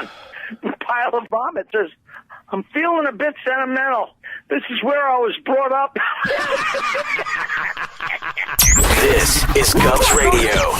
on the pile of vomit. Says, I'm feeling a bit sentimental. This is where I was brought up. This is Govs Radio.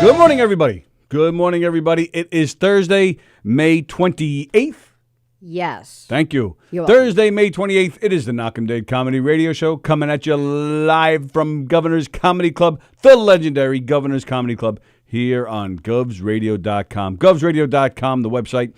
Good morning, everybody. Good morning, everybody. It is Thursday, May 28th. Yes. Thank you. You're Thursday, May 28th. It is the Knockem Day Comedy Radio Show coming at you live from Governor's Comedy Club, the legendary Governor's Comedy Club, here on govsradio.com. Govsradio.com, the website,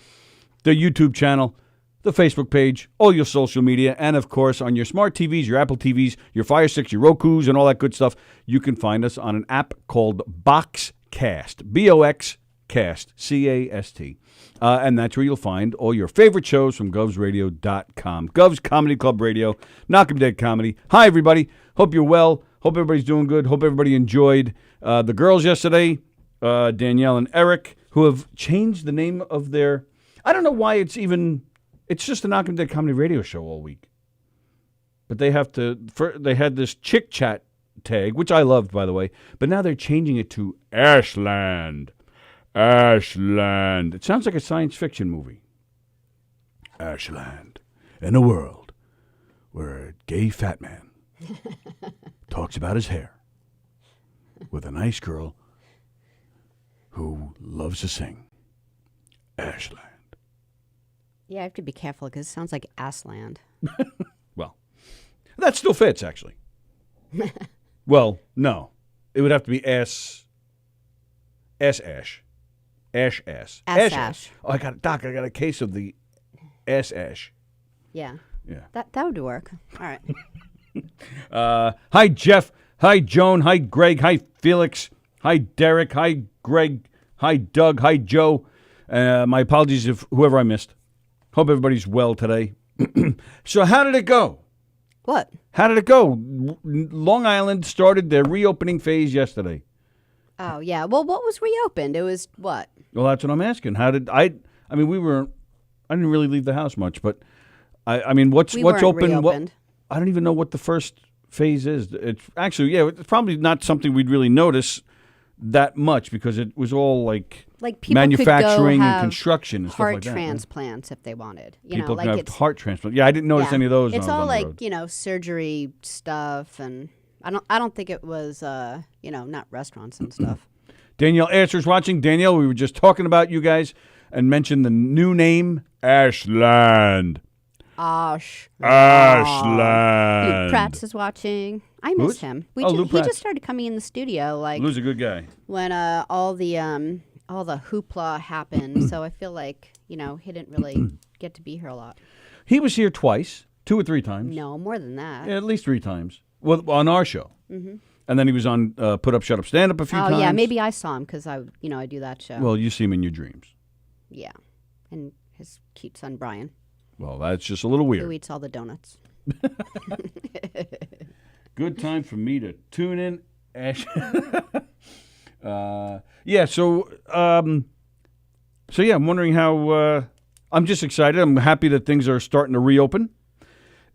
the YouTube channel, the Facebook page, all your social media, and, of course, on your smart TVs, your Apple TVs, your Fire Sticks, your Rokus, and all that good stuff. You can find us on an app called Boxcast, Boxcast, C-A-S-T. And that's where you'll find all your favorite shows from govsradio.com. Govs Comedy Club Radio, Knockem Dead Comedy. Hi, everybody. Hope you're well. Hope everybody's doing good. Hope everybody enjoyed the girls yesterday, Danielle and Eric, who have changed the name of their... I don't know why it's just a Knockem Dead Comedy Radio Show all week. But they have to... They had this Chick Chat tag, which I loved, by the way, but now they're changing it to Ashland. Ashland. It sounds like a science fiction movie. Ashland. In a world where a gay fat man talks about his hair with a nice girl who loves to sing. Ashland. Yeah, I have to be careful because it sounds like Assland. Well, that still fits, actually. Well, no. It would have to be ash. Ash. Oh, Doc, I got a case of the ash. Yeah. Yeah. That would work. All right. Hi, Jeff. Hi, Joan. Hi, Greg. Hi, Felix. Hi, Derek. Hi, Greg. Hi, Doug. Hi, Joe. My apologies if whoever I missed. Hope everybody's well today. So how did it go? What? How did it go? Long Island started their reopening phase yesterday. Oh, yeah. Well, what was reopened? It was what? Well, that's what I'm asking. How did I mean, I didn't really leave the house much, but I mean, what's open? Reopened. I don't even know what the first phase is. It's actually, it's probably not something we'd really notice that much because it was all like people manufacturing could go and construction and stuff like heart that. transplants if they wanted. People can have heart transplants. Yeah, I didn't notice any of those. It's when I was all on the road. surgery stuff, and I don't think it was not restaurants and stuff. Danielle Asher's watching. Danielle, we were just talking about you guys and mentioned the new name, Ashland. Ashland. Ashland. Lou Pratt's is watching. I miss him. Lou he just started coming in the studio Lou's a good guy. when all the hoopla happened. So I feel like he didn't really get to be here a lot. He was here twice, 2 or 3 times. No, more than that. Yeah, at least 3 times. Well, on our show. Mm-hmm. And then he was on Put Up, Shut Up, Stand Up a few times. Oh yeah, maybe I saw him because I do that show. Well, you see him in your dreams. Yeah, and his cute son Brian, Well, that's just a little weird. who eats all the donuts. Good time for me to tune in. Ash. So I'm wondering how. I'm just excited. I'm happy that things are starting to reopen.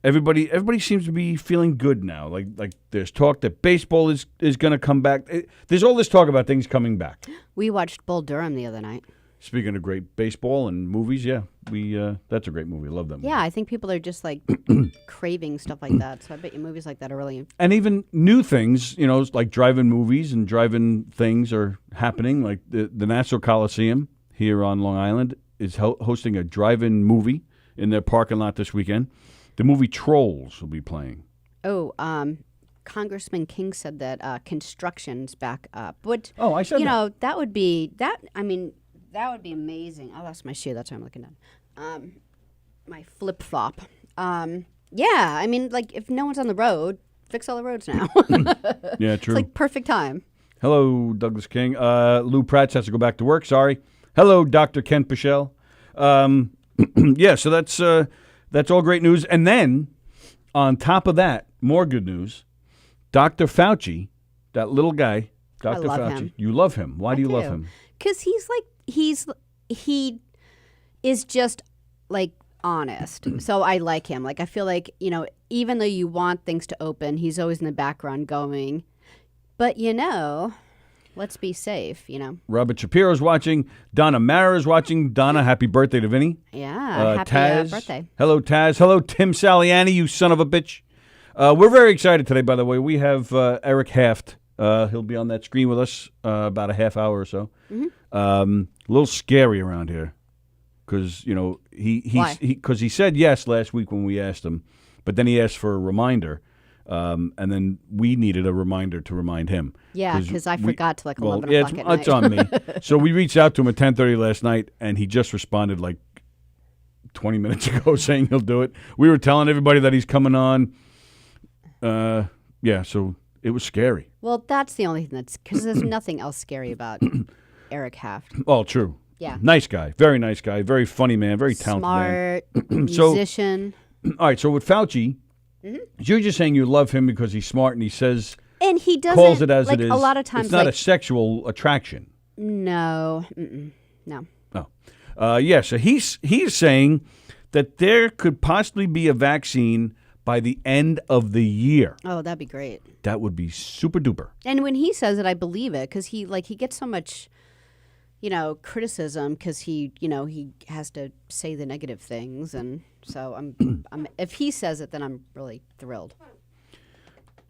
Everybody seems to be feeling good now. Like there's talk that baseball is going to come back. There's all this talk about things coming back. We watched Bull Durham the other night. Speaking of great baseball and movies, that's a great movie. I love that movie. Yeah, I think people are just craving stuff like that. So I bet you movies like that are really. And even new things, like drive-in movies and drive-in things are happening. Like the Nassau Coliseum here on Long Island is hosting a drive-in movie in their parking lot this weekend. The movie Trolls will be playing. Oh, Congressman King said that construction's back up. But I said that. That would be that. I mean, that would be amazing. I lost my shoe. That's why I'm looking down. My flip flop. Yeah, I mean, if no one's on the road, fix all the roads now. Yeah, true. It's perfect time. Hello, Douglas King. Lou Pratt has to go back to work. Sorry. Hello, Dr. Ken Pichelle. So that's all great news. And then, on top of that, more good news. Dr. Fauci, that little guy, Dr. I love Fauci. him. You love him. Why do you love him? Because he is just honest. So I like him. I feel like, even though you want things to open, he's always in the background going, but let's be safe, Robert Shapiro's watching. Donna Mara's watching. Donna, happy birthday to Vinny. Yeah, happy Taz. birthday. Hello, Taz. Hello, Tim Saliani, you son of a bitch. We're very excited today, by the way. We have Eric Haft. He'll be on that screen with us about a half hour or so. Mm-hmm. A little scary around here because, he said yes last week when we asked him, but then he asked for a reminder. And then we needed a reminder to remind him. Yeah, because I forgot to 11 o'clock at night. It's on me. So we reached out to him at 10:30 last night, and he just responded 20 minutes ago saying he'll do it. We were telling everybody that he's coming on. So it was scary. Well, that's the only thing because there's nothing else scary about Eric Haft. Oh, true. Yeah. Nice guy. Very nice guy. Very funny man. Very talented Smart, musician. All right, so with Fauci, you're just saying you love him because he's smart and he says And he doesn't calls it as like it is. a lot of times. It's not like, a sexual attraction. no. No. Oh. Yeah, so he's saying that there could possibly be a vaccine by the end of the year. Oh, that'd be great. That would be super duper. And when he says it, I believe it because he gets so much, criticism because he has to say the negative things, and so I'm if he says it, then I'm really thrilled.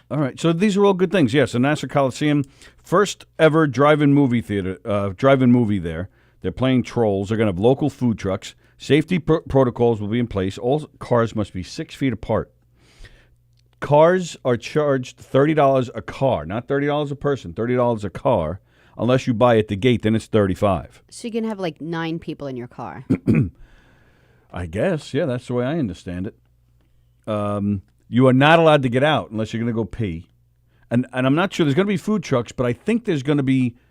All right, so these are all good things. Yes, so Nassau Coliseum, first ever drive-in movie theater, drive-in movie there. They're playing Trolls. They're going to have local food trucks. Safety protocols will be in place. All cars must be 6 feet apart. Cars are charged $30 a car, not $30 a person, $30 a car, unless you buy at the gate, then it's $35. So you can have like 9 people in your car. I guess, yeah, that's the way I understand it. You are not allowed to get out unless you're going to go pee. And I'm not sure. There's going to be food trucks, but I think there's going to be –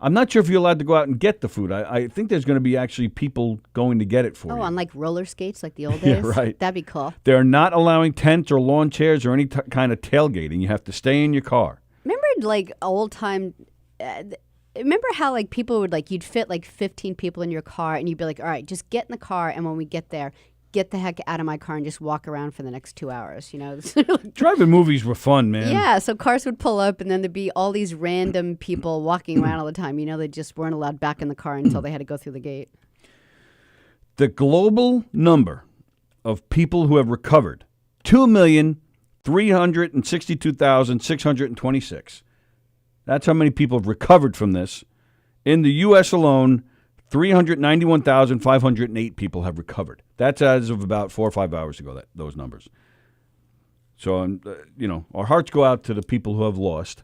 I'm not sure if you're allowed to go out and get the food. I think there's going to be actually people going to get it for you. Oh, on like roller skates like the old days? Yeah, right. That'd be cool. They're not allowing tents or lawn chairs or any kind of tailgating. You have to stay in your car. Remember like old time remember how like people would like you'd fit like 15 people in your car and you'd be like, all right, just get in the car, and when we get there, get the heck out of my car and just walk around for the next 2 hours, Drive-in movies were fun, man. Yeah, so cars would pull up and then there'd be all these random people walking around all the time. They just weren't allowed back in the car until they had to go through the gate. The global number of people who have recovered, 2,362,626. That's how many people have recovered from this. In the U.S. alone, 391,508 people have recovered. That's as of about 4 or 5 hours ago, those numbers. So, our hearts go out to the people who have lost.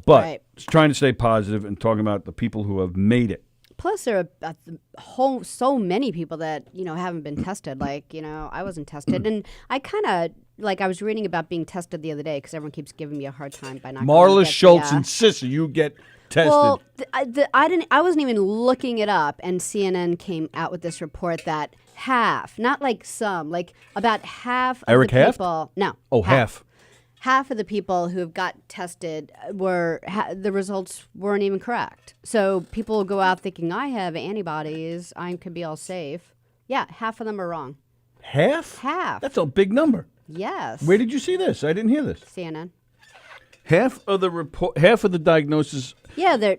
But Right. trying to stay positive and talking about the people who have made it. Plus, there are so many people that, haven't been tested. Like, I wasn't tested. And I kind of, I was reading about being tested the other day because everyone keeps giving me a hard time by not Marla Schultz insists you get tested. Well, I wasn't even looking it up, and CNN came out with this report that half, not like some, like about half of Eric the Haft? people. No. Oh, half. Half of the people who got tested the results weren't even correct. So people will go out thinking, I have antibodies, I could be all safe. Yeah, half of them are wrong. Half? Half. That's a big number. Yes. Where did you see this? I didn't hear this. CNN. Half of the diagnosis. Yeah, they're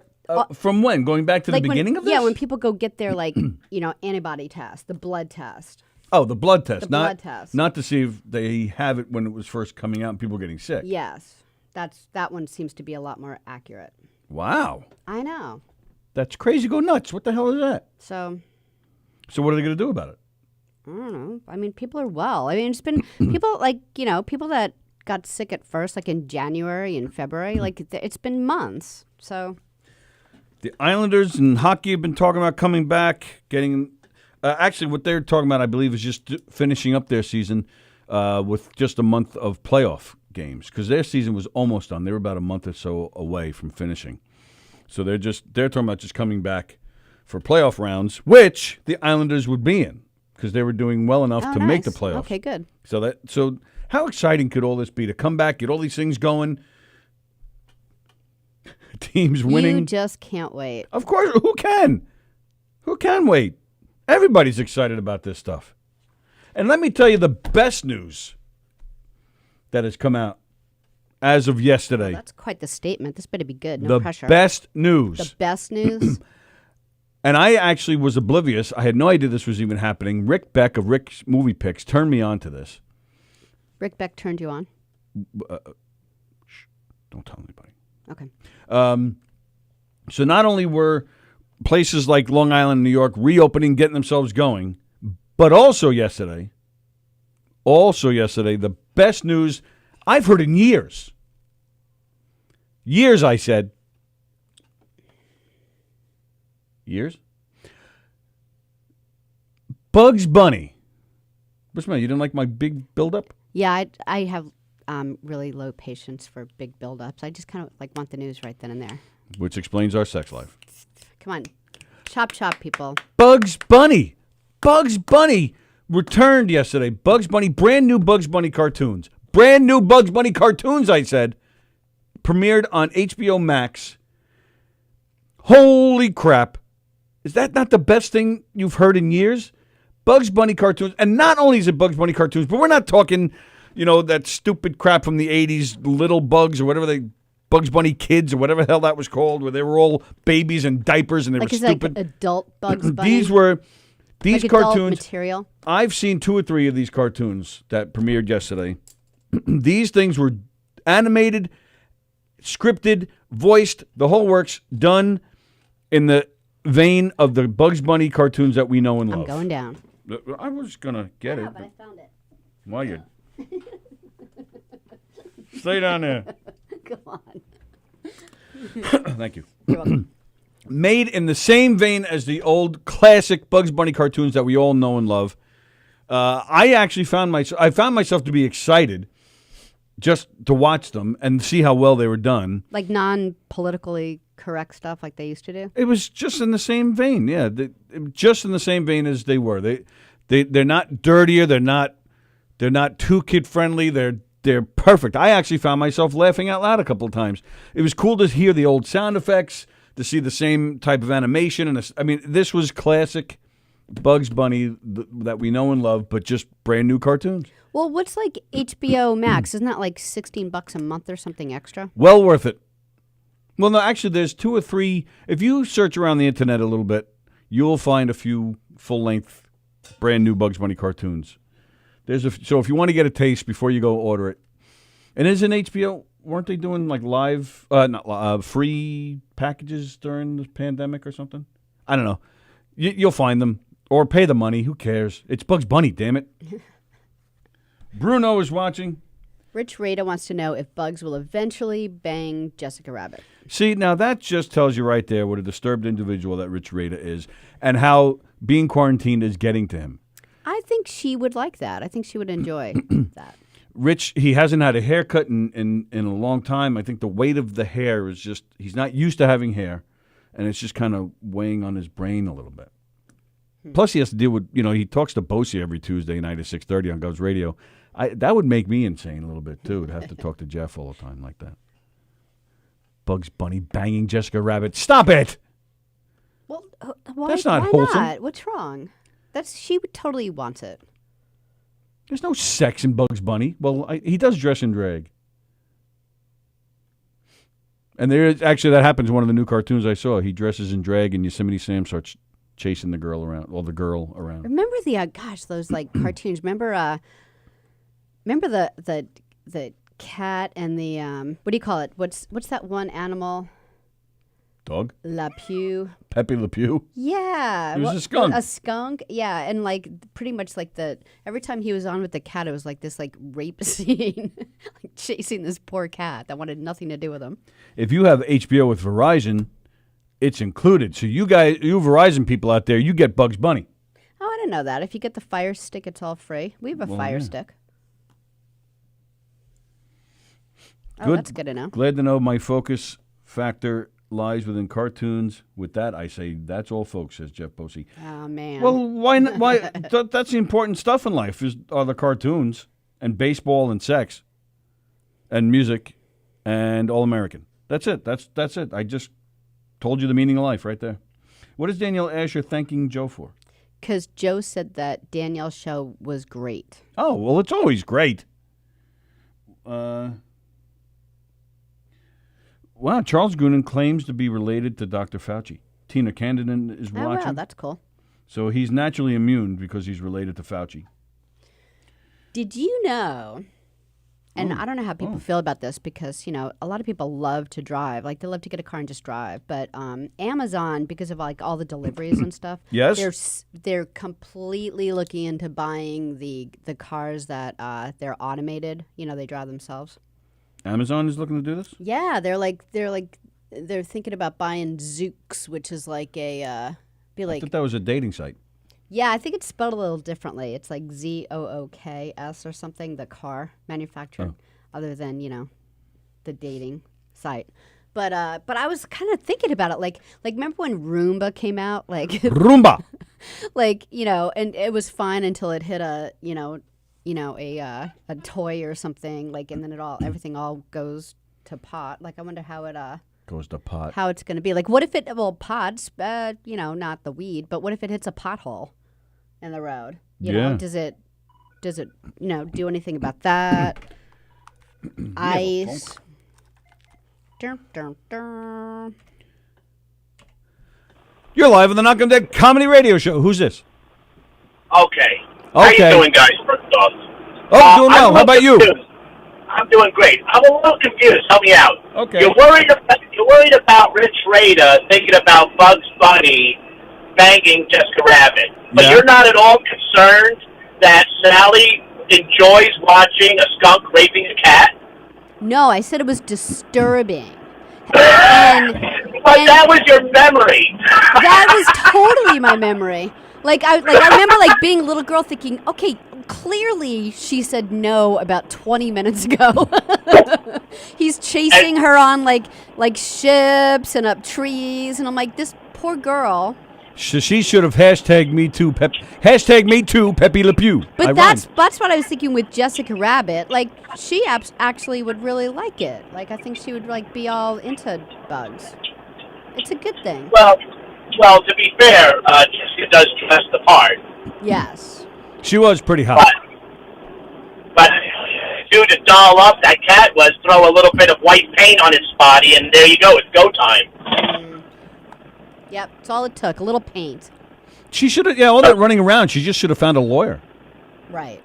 From when? Going back to the beginning of this? Yeah, when people go get their antibody test, the blood test. Oh, the blood test. The blood test. Not to see if they have it when it was first coming out and people were getting sick. Yes. That one seems to be a lot more accurate. Wow. I know. That's crazy. Go nuts. What the hell is that? So what are they going to do about it? I don't know. I mean, people are well. I mean, it's been people people that got sick at first, like in January and February, it's been months. So The Islanders and hockey have been talking about coming back, getting actually what they're talking about, I believe, is just finishing up their season with just a month of playoff games because their season was almost done. They were about a month or so away from finishing. So they're talking about just coming back for playoff rounds, which the Islanders would be in because they were doing well enough to make the playoffs. Okay, good. So how exciting could all this be to come back, get all these things going, teams winning? You just can't wait. Of course, who can? Who can wait? Everybody's excited about this stuff. And let me tell you the best news that has come out as of yesterday. That's quite the statement. This better be good. No pressure. The best news. The best news? And I actually was oblivious. I had no idea this was even happening. Rick Beck of Rick's Movie Picks turned me on to this. Rick Beck turned you on? Don't tell anybody. Okay. So not only were places like Long Island, New York reopening, getting themselves going, but also yesterday, the best news I've heard in years. Years, I said. Years? Bugs Bunny. What's the matter? You didn't like my big build-up? Yeah, I have really low patience for big build-ups. I just kind of want the news right then and there. Which explains our sex life. Come on. Chop, chop, people. Bugs Bunny. Bugs Bunny returned yesterday. Bugs Bunny, brand new Bugs Bunny cartoons. Brand new Bugs Bunny cartoons, I said. premiered on HBO Max. Holy crap. Is that not the best thing you've heard in years? Bugs Bunny cartoons. And not only is it Bugs Bunny cartoons, but we're not talking, that stupid crap from the 80s, Little Bugs or whatever Bugs Bunny Kids or whatever the hell that was called, where they were all babies in diapers and they were stupid. Like adult Bugs Bunny? These cartoons. Adult material? I've seen 2 or 3 of these cartoons that premiered yesterday. These things were animated, scripted, voiced, the whole works, done in the vein of the Bugs Bunny cartoons that we know and love. I'm going down. I was going to get it. But I found it. Why you? Stay down there. Come on. Thank you. You're welcome. Made in the same vein as the old classic Bugs Bunny cartoons that we all know and love. I actually found myself to be excited just to watch them and see how well they were done. Like non-politically correct stuff like they used to do? It was just in the same vein, yeah. Just in the same vein as they were. They're not dirtier. They're not too kid-friendly. They're perfect. I actually found myself laughing out loud a couple of times. It was cool to hear the old sound effects, to see the same type of animation. And this was classic Bugs Bunny that we know and love, but just brand new cartoons. Well, what's like HBO Max? Isn't that like $16 a month or something extra? Well worth it. Well, no, actually, there's 2 or 3. If you search around the internet a little bit, you'll find a few full-length, brand new Bugs Bunny cartoons. So if you want to get a taste before you go order it, and isn't HBO? Weren't they doing like free packages during the pandemic or something? I don't know. You'll find them or pay the money. Who cares? It's Bugs Bunny, damn it. Bruno is watching. Rich Rada wants to know if Bugs will eventually bang Jessica Rabbit. See, now that just tells you right there what a disturbed individual that Rich Rada is and how being quarantined is getting to him. I think she would like that. I think she would enjoy that. Rich, he hasn't had a haircut in a long time. I think the weight of the hair is just, he's not used to having hair, and it's just kind of weighing on his brain a little bit. Plus, he has to deal with, he talks to Bosie every Tuesday night at 6:30 on Gov's Radio. That would make me insane a little bit, too, to have to talk to Jeff all the time like that. Bugs Bunny banging Jessica Rabbit. Stop it! Well, why, That's not why wholesome. not? What's wrong? She would totally want it. There's no sex in Bugs Bunny. Well, he does dress in drag. And that happens in one of the new cartoons I saw. He dresses in drag and Yosemite Sam starts chasing the girl around. Remember those like cartoons. Remember the cat and the what do you call it? What's that one animal? Dog? La Pew. Pepe Le Pew? Yeah. He was a skunk. A skunk, yeah. And like pretty much like every time he was on with the cat, it was like this like rape scene, like chasing this poor cat that wanted nothing to do with him. If you have HBO with Verizon, it's included. So you Verizon people out there, you get Bugs Bunny. Oh, I didn't know that. If you get the Fire Stick, it's all free. We have a Fire Stick. Oh, that's good to know. Glad to know my focus factor lies within cartoons. With that, I say that's all, folks, says Jeff Bosie. Oh, man. Well, why not? That's the important stuff in life are the cartoons and baseball and sex and music and All American. That's it. That's it. I just told you the meaning of life right there. What is Danielle Asher thanking Joe for? Because Joe said that Danielle's show was great. Oh, well, it's always great. Wow, Charles Goonan claims to be related to Dr. Fauci. Tina Candidin is watching. Oh, wow, that's cool. So he's naturally immune because he's related to Fauci. Did you know, and I don't know how people feel about this because, a lot of people love to drive. Like, they love to get a car and just drive. But Amazon, because of, like, all the deliveries and stuff, yes, they're completely looking into buying the cars that they're automated. They drive themselves. Amazon is looking to do this? Yeah, they're thinking about buying Zooks, which is like I thought that was a dating site. Yeah, I think it's spelled a little differently. It's like ZOOKS or something, the car manufacturer, other than, the dating site. But I was kind of thinking about it, like remember when Roomba came out? Like Roomba! And it was fine until it hit a toy or something, like, and then everything all goes to pot. Like, I wonder how it Goes to pot. how it's going to be. Like, what if it pods? Not the weed, but what if it hits a pothole in the road? You know, does it do anything about that? Ice. Dun, dun, dun. You're live on the Knockem Dead Comedy Radio Show. Who's this? Okay. How you doing, guys, first off? Oh, doing well. How about you? Confused. I'm doing great. I'm a little confused. Help me out. Okay. You're worried about Rich Rader thinking about Bugs Bunny banging Jessica Rabbit. But Yeah. you're not at all concerned that Sallie enjoys watching a skunk raping a cat? No, I said it was disturbing. But that was your memory. That was totally my memory. Like I remember being a little girl thinking, okay, clearly she said no about 20 minutes ago. He's chasing her on like ships and up trees, and I'm like, this poor girl. She should have hashtag me too, hashtag me too, Pepe Le Pew. But that's what I was thinking with Jessica Rabbit. Like, she actually would really like it. Like, I think she would be all into bugs. It's a good thing. Well, to be fair, Jessica does dress the part. Yes. She was pretty hot. But to doll up that cat was throw a little bit of white paint on its body, and there you go. It's go time. Yep, it's all it took. A little paint. She should have, all that running around, she just should have found a lawyer. Right.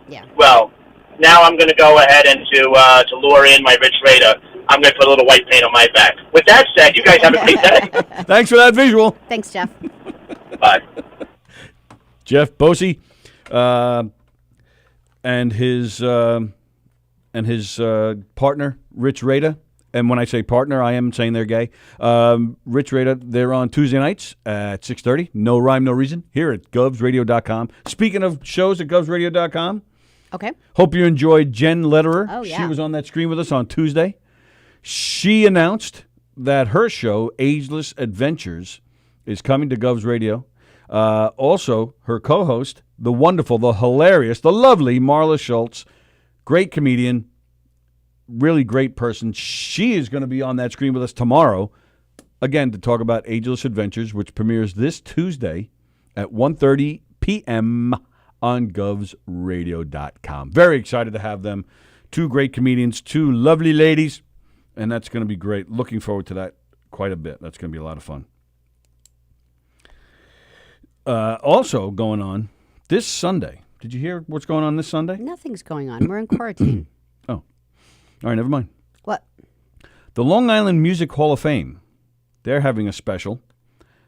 Yeah. Well, now I'm going to go ahead and to lure in my Rich Rader, I'm going to put a little white paint on my back. With that said, you guys have a great day. Thanks for that visual. Thanks, Jeff. Bye. Jeff Bosey, and his partner, Rich Rader. And when I say partner, I am saying they're gay. Rich Rader, they're on Tuesday nights at 6:30. No rhyme, no reason. Here at govsradio.com. Speaking of shows at govsradio.com, Okay. hope you enjoyed Jen Lederer. Oh, yeah. She was on that screen with us on Tuesday. She announced that her show, Ageless Adventures, is coming to Govs Radio. Also, her co-host, the wonderful, the hilarious, the lovely Marla Schultz, great comedian, really great person. She is going to be on that screen with us tomorrow, again, to talk about Ageless Adventures, which premieres this Tuesday at 1:30 p.m. on govsradio.com. Very excited to have them. Two great comedians, two lovely ladies, and that's going to be great. Looking forward to that quite a bit. That's going to be a lot of fun. Also going on this Sunday. Did you hear what's going on this Sunday? Nothing's going on. We're in quarantine. Oh. All right, never mind. What? The Long Island Music Hall of Fame, they're having a special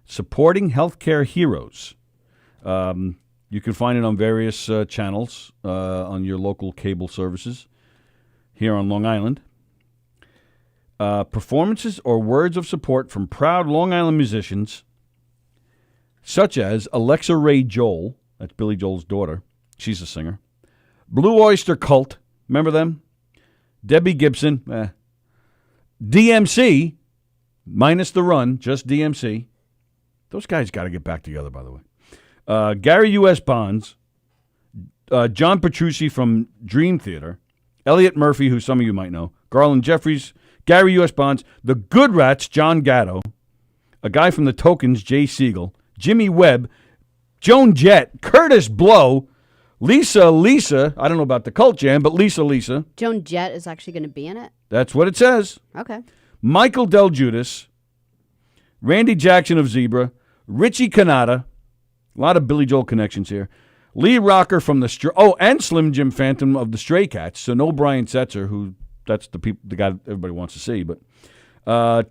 supporting healthcare heroes. You can find it on various channels on your local cable services here on Long Island. Performances or words of support from proud Long Island musicians such as Alexa Ray Joel, that's Billy Joel's daughter, she's a singer. Blue Oyster Cult, remember them? Debbie Gibson, DMC, minus the run, just DMC. Those guys got to get back together, by the way. Gary U.S. Bonds, John Petrucci from Dream Theater, Elliot Murphy, who some of you might know, Garland Jeffries, Gary U.S. Bonds, the Good Rats, John Gatto, a guy from the Tokens, Jay Siegel, Jimmy Webb, Joan Jett, Curtis Blow, Lisa, I don't know about the Cult Jam, but Lisa. Joan Jett is actually going to be in it? That's what it says. Okay. Michael Del Judas, Randy Jackson of Zebra, Richie Canada, a lot of Billy Joel connections here, Lee Rocker from the and Slim Jim Phantom of the Stray Cats, so no Brian Setzer, who that's the guy everybody wants to see, but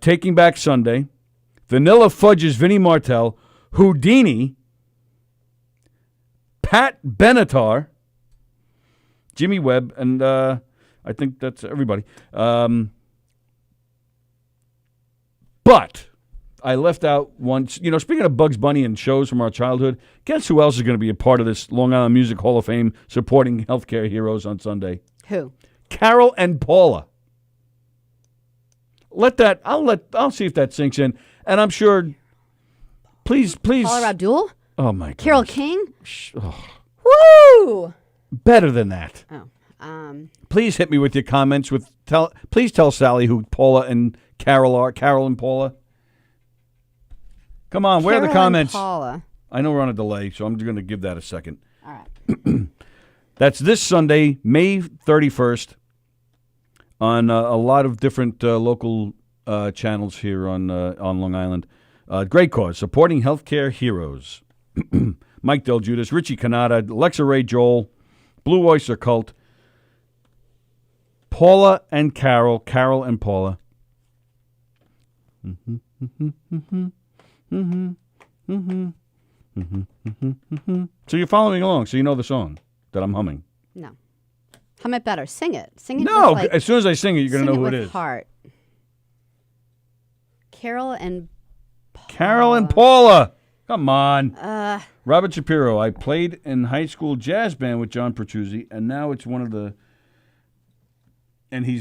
Taking Back Sunday, Vanilla Fudge's Vinnie Martell, Houdini, Pat Benatar, Jimmy Webb, and I think that's everybody. But I left out one. Speaking of Bugs Bunny and shows from our childhood, guess who else is going to be a part of this Long Island Music Hall of Fame supporting healthcare heroes on Sunday? Who? Carol and Paula. I'll see if that sinks in, and I'm sure. Please. Paula Abdul? Oh my God. Carole King? Oh. Woo! Better than that. Oh, Please hit me with your comments. Please tell Sallie who Paula and Carol are. Carol and Paula. Come on, where are the comments? Paula. I know we're on a delay, so I'm just going to give that a second. All right. That's this Sunday, May 31st, on a lot of different local channels here on Long Island. Great cause, supporting healthcare heroes. Mike Del Judas, Richie Canada, Alexa Ray Joel, Blue Oyster Cult, Paula and Carol and Paula. So you're following along, so you know the song that I'm humming. No. Hum it better. Sing it. Sing it. No, with, as soon as I sing it, you're going to know who with it is. Heart. Carol and Paula. Come on. Robert Shapiro. I played in high school jazz band with John Petrucci, and now it's he's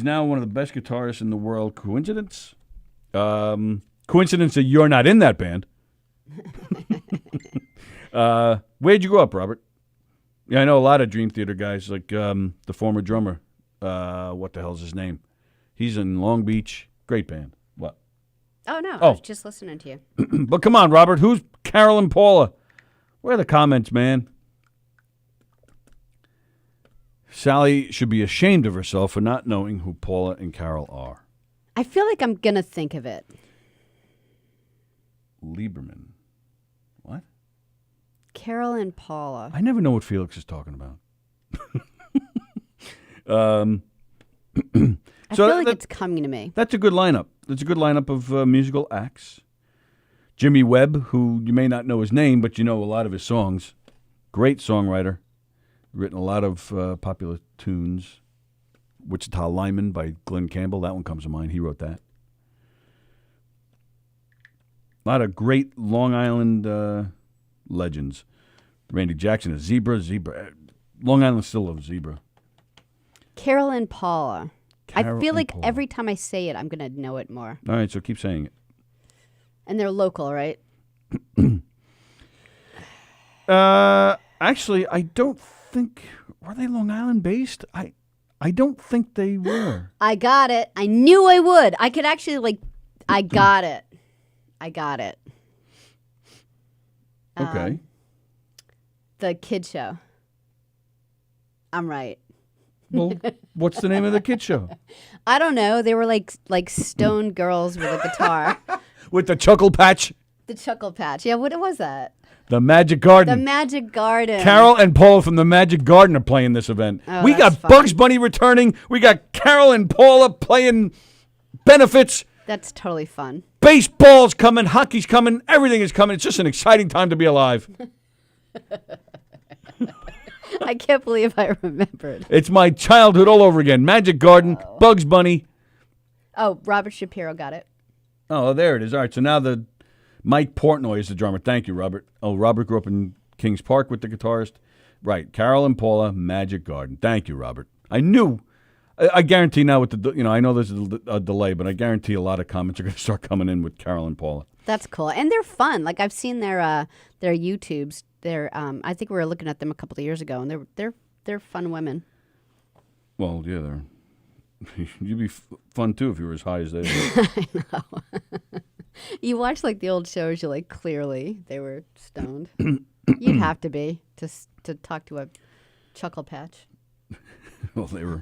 now one of the best guitarists in the world. Coincidence? Coincidence that you're not in that band. Where'd you grow up, Robert? Yeah, I know a lot of Dream Theater guys, like the former drummer. What the hell's his name? He's in Long Beach. Great band. What? Oh, no. I was just listening to you. But come on, Robert. Who's Carol and Paula? Where are the comments, man? Sallie should be ashamed of herself for not knowing who Paula and Carol are. I feel like I'm going to think of it. Lieberman. What? Carol and Paula. I never know what Felix is talking about. I feel like it's coming to me. That's a good lineup. That's a good lineup of musical acts. Jimmy Webb, who you may not know his name, but you know a lot of his songs. Great songwriter. Written a lot of popular tunes. Wichita Lineman by Glenn Campbell. That one comes to mind. He wrote that. A lot of great Long Island legends. Randy Jackson, a Zebra. Long Island still loves Zebra. Carol and Paula. Carol I feel like Paula. every time I say it, I'm going to know it more. All right, so keep saying it. And they're local, right? Actually, I don't think... Were they Long Island based? I don't think they were. I got it. I knew I would. I could actually, I got it. Okay. The kid show. I'm right. Well, what's the name of the kid show? I don't know. They were like stone girls with a guitar. With the Chuckle Patch? The Chuckle Patch. Yeah, what was that? The Magic Garden. The Magic Garden. Carol and Paula from the Magic Garden are playing this event. Oh, we got fun. Bugs Bunny returning. We got Carol and Paula playing benefits. That's totally fun. Baseball's coming. Hockey's coming. Everything is coming. It's just an exciting time to be alive. I can't believe I remembered. It's my childhood all over again. Magic Garden, Bugs Bunny. Oh, Robert Shapiro got it. Oh, there it is. All right, so now the Mike Portnoy is the drummer. Thank you, Robert. Oh, Robert grew up in Kings Park with the guitarist. Right, Carol and Paula, Magic Garden. Thank you, Robert. I knew. I guarantee now with the, I know there's a delay, but I guarantee a lot of comments are going to start coming in with Carol and Paula. That's cool, and they're fun. Like I've seen their YouTubes. I think we were looking at them a couple of years ago, and they're fun women. Well, yeah, they're. You'd be fun too if you were as high as they are. I know. You watch the old shows. You're clearly they were stoned. You'd have to be to talk to a Chuckle Patch. Well, they were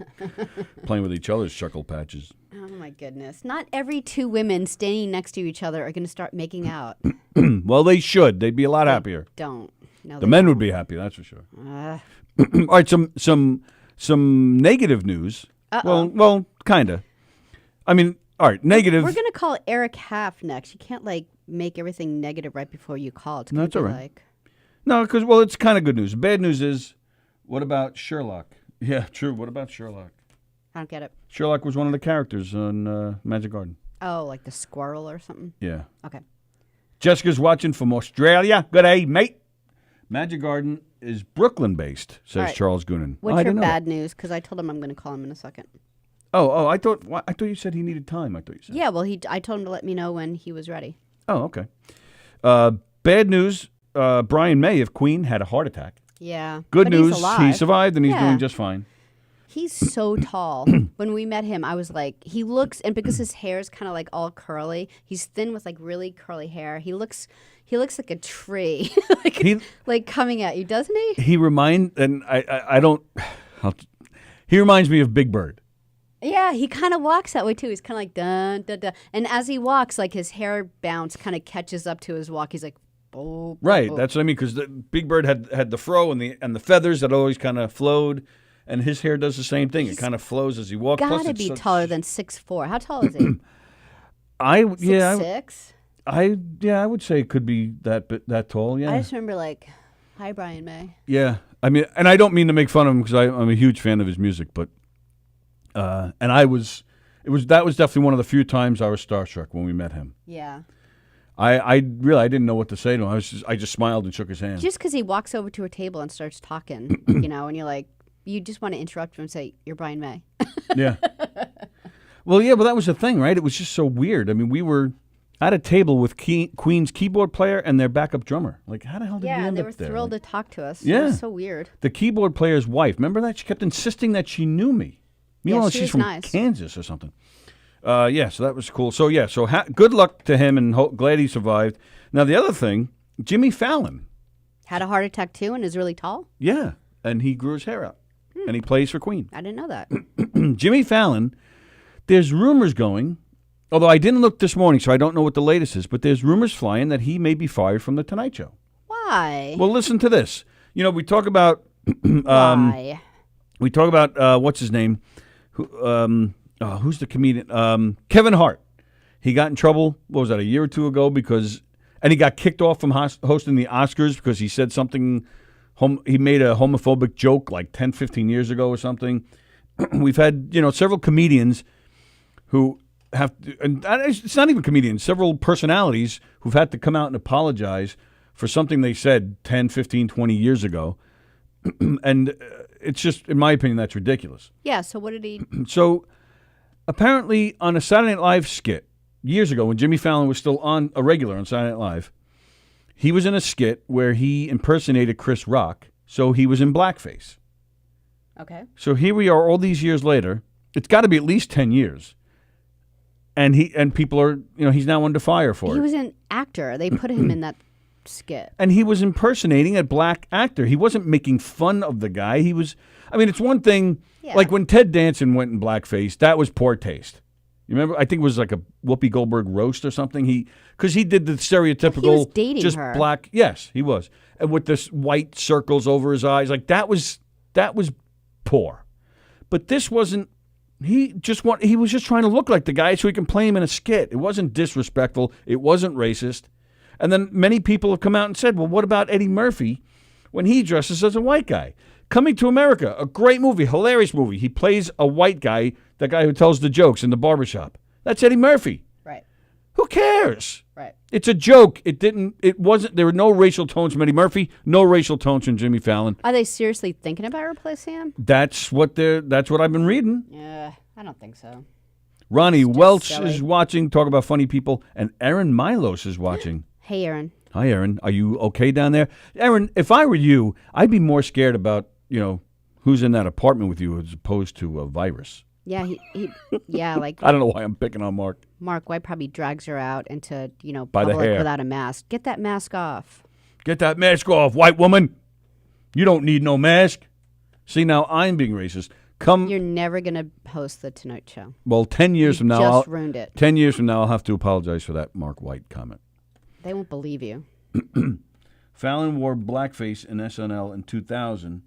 playing with each other's Chuckle Patches. Oh my goodness! Not every two women standing next to each other are going to start making out. Well, they should. They'd be a lot happier. Don't. No, the men would be happy. That's for sure. All right, some negative news. Well, kind of. I mean, all right, negative. We're gonna call Eric Half next. You can't make everything negative right before you call. It's no, that's all right. No, because it's kind of good news. Bad news is, what about Sherlock? Yeah, true. What about Sherlock? I don't get it. Sherlock was one of the characters on Magic Garden. Oh, like the squirrel or something? Yeah. Okay. Jessica's watching from Australia. Good day, mate. Magic Garden is Brooklyn-based, says right. Charles Goonan. What's your bad news? Because I told him I'm going to call him in a second. Oh, I thought you said he needed time. I thought you said. Yeah, well, I told him to let me know when he was ready. Oh, okay. Bad news, Brian May of Queen had a heart attack. Yeah. Good but news, he's alive. he survived and he's doing just fine. He's so tall. When we met him, I was like, he looks, and because his hair is kind of like all curly, he's thin with like really curly hair. He looks like a tree, like coming at you, doesn't he? He reminds me of Big Bird. Yeah, he kind of walks that way too. He's kind of like dun dun dun, and as he walks, like his hair bounce kind of catches up to his walk. He's like, oh, Right, oh. that's what I mean. Because Big Bird had the fro and the feathers that always kind of flowed, and his hair does the same thing. It kind of flows as he walks. Gotta be taller than 6'4". How tall is he? 6'6". I would say it could be that tall. Yeah, I just remember like, hi Brian May. yeah. I mean, and I don't mean to make fun of him because I'm a huge fan of his music, but that was definitely one of the few times I was starstruck when we met him. Yeah. I didn't know what to say to him. I just smiled and shook his hand. Just because he walks over to a table and starts talking, and you're like, you just want to interrupt him and say, "You're Brian May." Yeah. Well, that was the thing, right? It was just so weird. I mean, we were at a table with Queen's keyboard player and their backup drummer. Like, how the hell did you end up there? Yeah, they were thrilled to talk to us. Yeah. It was so weird. The keyboard player's wife, remember that? She kept insisting that she knew me. Meanwhile, she she's was from nice. Kansas or something. So that was cool. So, good luck to him, and glad he survived. Now, the other thing, Jimmy Fallon. Had a heart attack too and is really tall? Yeah, and he grew his hair out, and he plays for Queen. I didn't know that. Jimmy Fallon, there's rumors going, although I didn't look this morning, so I don't know what the latest is, but there's rumors flying that he may be fired from The Tonight Show. Why? Well, listen to this. We talk about... Why? We talk about, what's his name? Who's the comedian? Kevin Hart. He got in trouble, what was that, a year or two ago, and he got kicked off from hosting the Oscars because he said something, he made a homophobic joke like 10, 15 years ago or something. We've had, several comedians who have to, and it's not even comedians, several personalities who've had to come out and apologize for something they said 10, 15, 20 years ago. And it's just, in my opinion, that's ridiculous. Yeah, so what did he... So apparently on a Saturday Night Live skit years ago when Jimmy Fallon was still on a regular on Saturday Night Live, he was in a skit where he impersonated Chris Rock, so he was in blackface. Okay. So here we are all these years later. It's got to be at least 10 years. And people are, he's now under fire for it. He was an actor. They put him in that skit. And he was impersonating a black actor. He wasn't making fun of the guy. He was, it's one thing, like when Ted Danson went in blackface, that was poor taste. You remember? I think it was like a Whoopi Goldberg roast or something. Because he did the stereotypical, he was dating just her. black. Yes, he was, and with this white circles over his eyes, like that was poor. But this wasn't. He was just trying to look like the guy so he can play him in a skit. It wasn't disrespectful. It wasn't racist. And then many people have come out and said, well, what about Eddie Murphy when he dresses as a white guy? Coming to America, a great movie, hilarious movie. He plays a white guy, the guy who tells the jokes in the barbershop. That's Eddie Murphy. Right. Who cares? Right. It's a joke. There were no racial tones from Eddie Murphy, no racial tones from Jimmy Fallon. Are they seriously thinking about replacing him? That's what I've been reading. Yeah, I don't think so. Ronnie Welch silly. is watching, talk about funny people, and Aaron Milos is watching. Hey, Aaron. Hi, Aaron. Are you okay down there? Aaron, if I were you, I'd be more scared about, who's in that apartment with you as opposed to a virus. Yeah, yeah, like I don't know why I'm picking on Mark. Mark White probably drags her out into, By the public hair. without a mask. Get that mask off. Get that mask off, white woman. You don't need no mask. See, now I'm being racist. You're never going to host the Tonight Show. Well, 10 years from now, just ruined it. 10 years from now, I'll have to apologize for that Mark White comment. They won't believe you. Fallon wore blackface in SNL in 2000.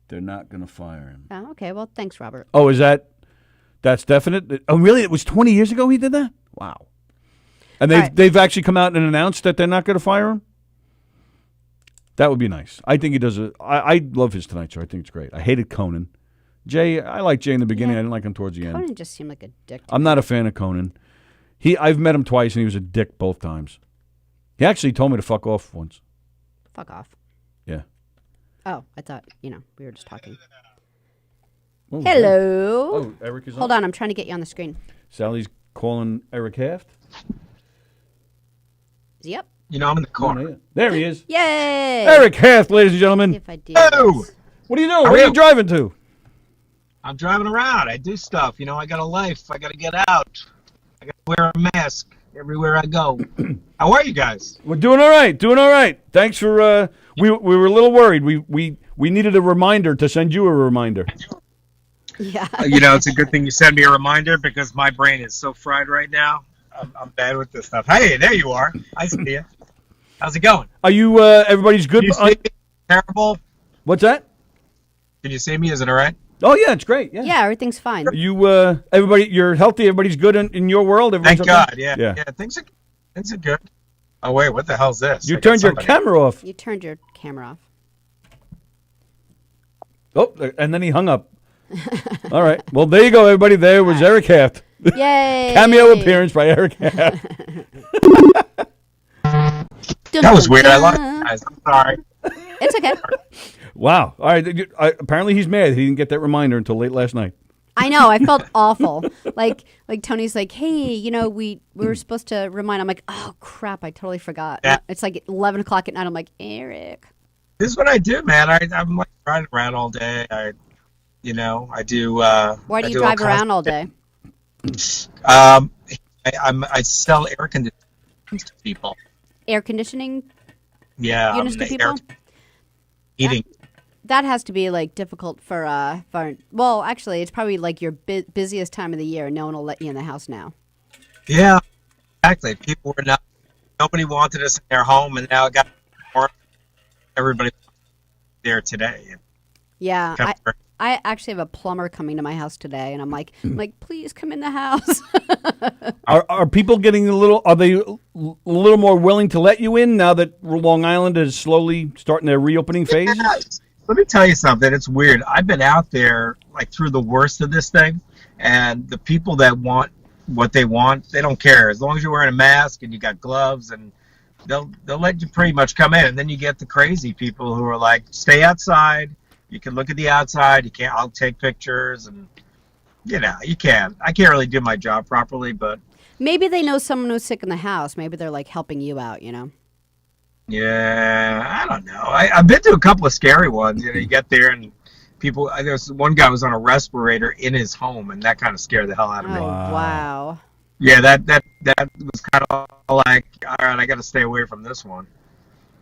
They're not going to fire him. Oh, okay. Well, thanks, Robert. Oh, that's definite? Oh, really? It was 20 years ago he did that? Wow. And they've actually come out and announced that they're not going to fire him? That would be nice. I think he does I love his Tonight Show. I think it's great. I hated Conan. Jay, I liked Jay in the beginning. Yeah. I didn't like him towards the end. Conan just seemed like a dick to I'm me. not a fan of Conan. I've met him twice, and he was a dick both times. He actually told me to fuck off once. Fuck off. Yeah. Oh, I thought, we were just talking. Oh, Hello. Oh, Eric is Hold on, I'm trying to get you on the screen. Sallie's calling Eric Haft. Is he up? I'm in the corner. Oh, yeah. There he is. Yay! Eric Haft, ladies and See gentlemen. if I do Oh! this. What are you doing? How Where are are you you? driving to? I'm driving around. I do stuff. You know, I got a life. I got to get out. I got to wear a mask everywhere I go. How are you guys? We're doing all right. Doing all right. Thanks for. We were a little worried. We needed a reminder to send you a reminder. Yeah. You know, it's a good thing you send me a reminder because my brain is so fried right now. I'm bad with this stuff. Hey, there you are. I see you. How's it going? Are you? Everybody's good. Can you see me? Terrible. What's that? Can you see me? Is it all right? Oh yeah, it's great. Yeah. Yeah, everything's fine. You everybody, you're healthy. Everybody's good in your world. Thank Okay? God. Yeah. Yeah. Things are good. Oh wait, what the hell's this? You I got turned your somebody. camera off. You turned your camera off. Oh, and then he hung up. All right. Well, there you go, everybody. There was Eric Haft. Yay! Cameo appearance by Eric Haft. That was weird. I lost you guys. I'm sorry. It's okay. Wow. All right. Apparently, he's mad. He didn't get that reminder until late last night. I know. I felt awful. Like Tony's like, hey, you know, we were supposed to remind. I'm like, oh crap, I totally forgot. Yeah. It's like 11 o'clock at night. I'm like, Eric. This is what I do, man. I'm like riding around all day. I do. Why do you drive around all day? I sell air conditioning to people. Air conditioning Yeah, units to people. Heating. That has to be like difficult for. Well, actually, it's probably like your busiest time of the year. No one will let you in the house now. Yeah, exactly. People were not. Nobody wanted us in their home, and now it got more. Everybody there today. Yeah, I actually have a plumber coming to my house today, and I'm like, please come in the house. Are people getting a little? Are they a little more willing to let you in now that Long Island is slowly starting their reopening phase? Yeah. Let me tell you something. It's weird. I've been out there like through the worst of this thing, and the people that want what they want, they don't care as long as you're wearing a mask and you got gloves, and they'll let you pretty much come in. And then you get the crazy people who are like, stay outside. You can look at the outside. You can't. I'll take pictures, and you can. I can't really do my job properly, but Maybe they know someone who's sick in the house. Maybe they're like helping you out. You know. yeah, I don't know. I've been to a couple of scary ones. You get there and people. There's one guy was on a respirator in his home, and that kind of scared the hell out of me. Oh wow. Yeah, that was kind of like, all right, I got to stay away from this one.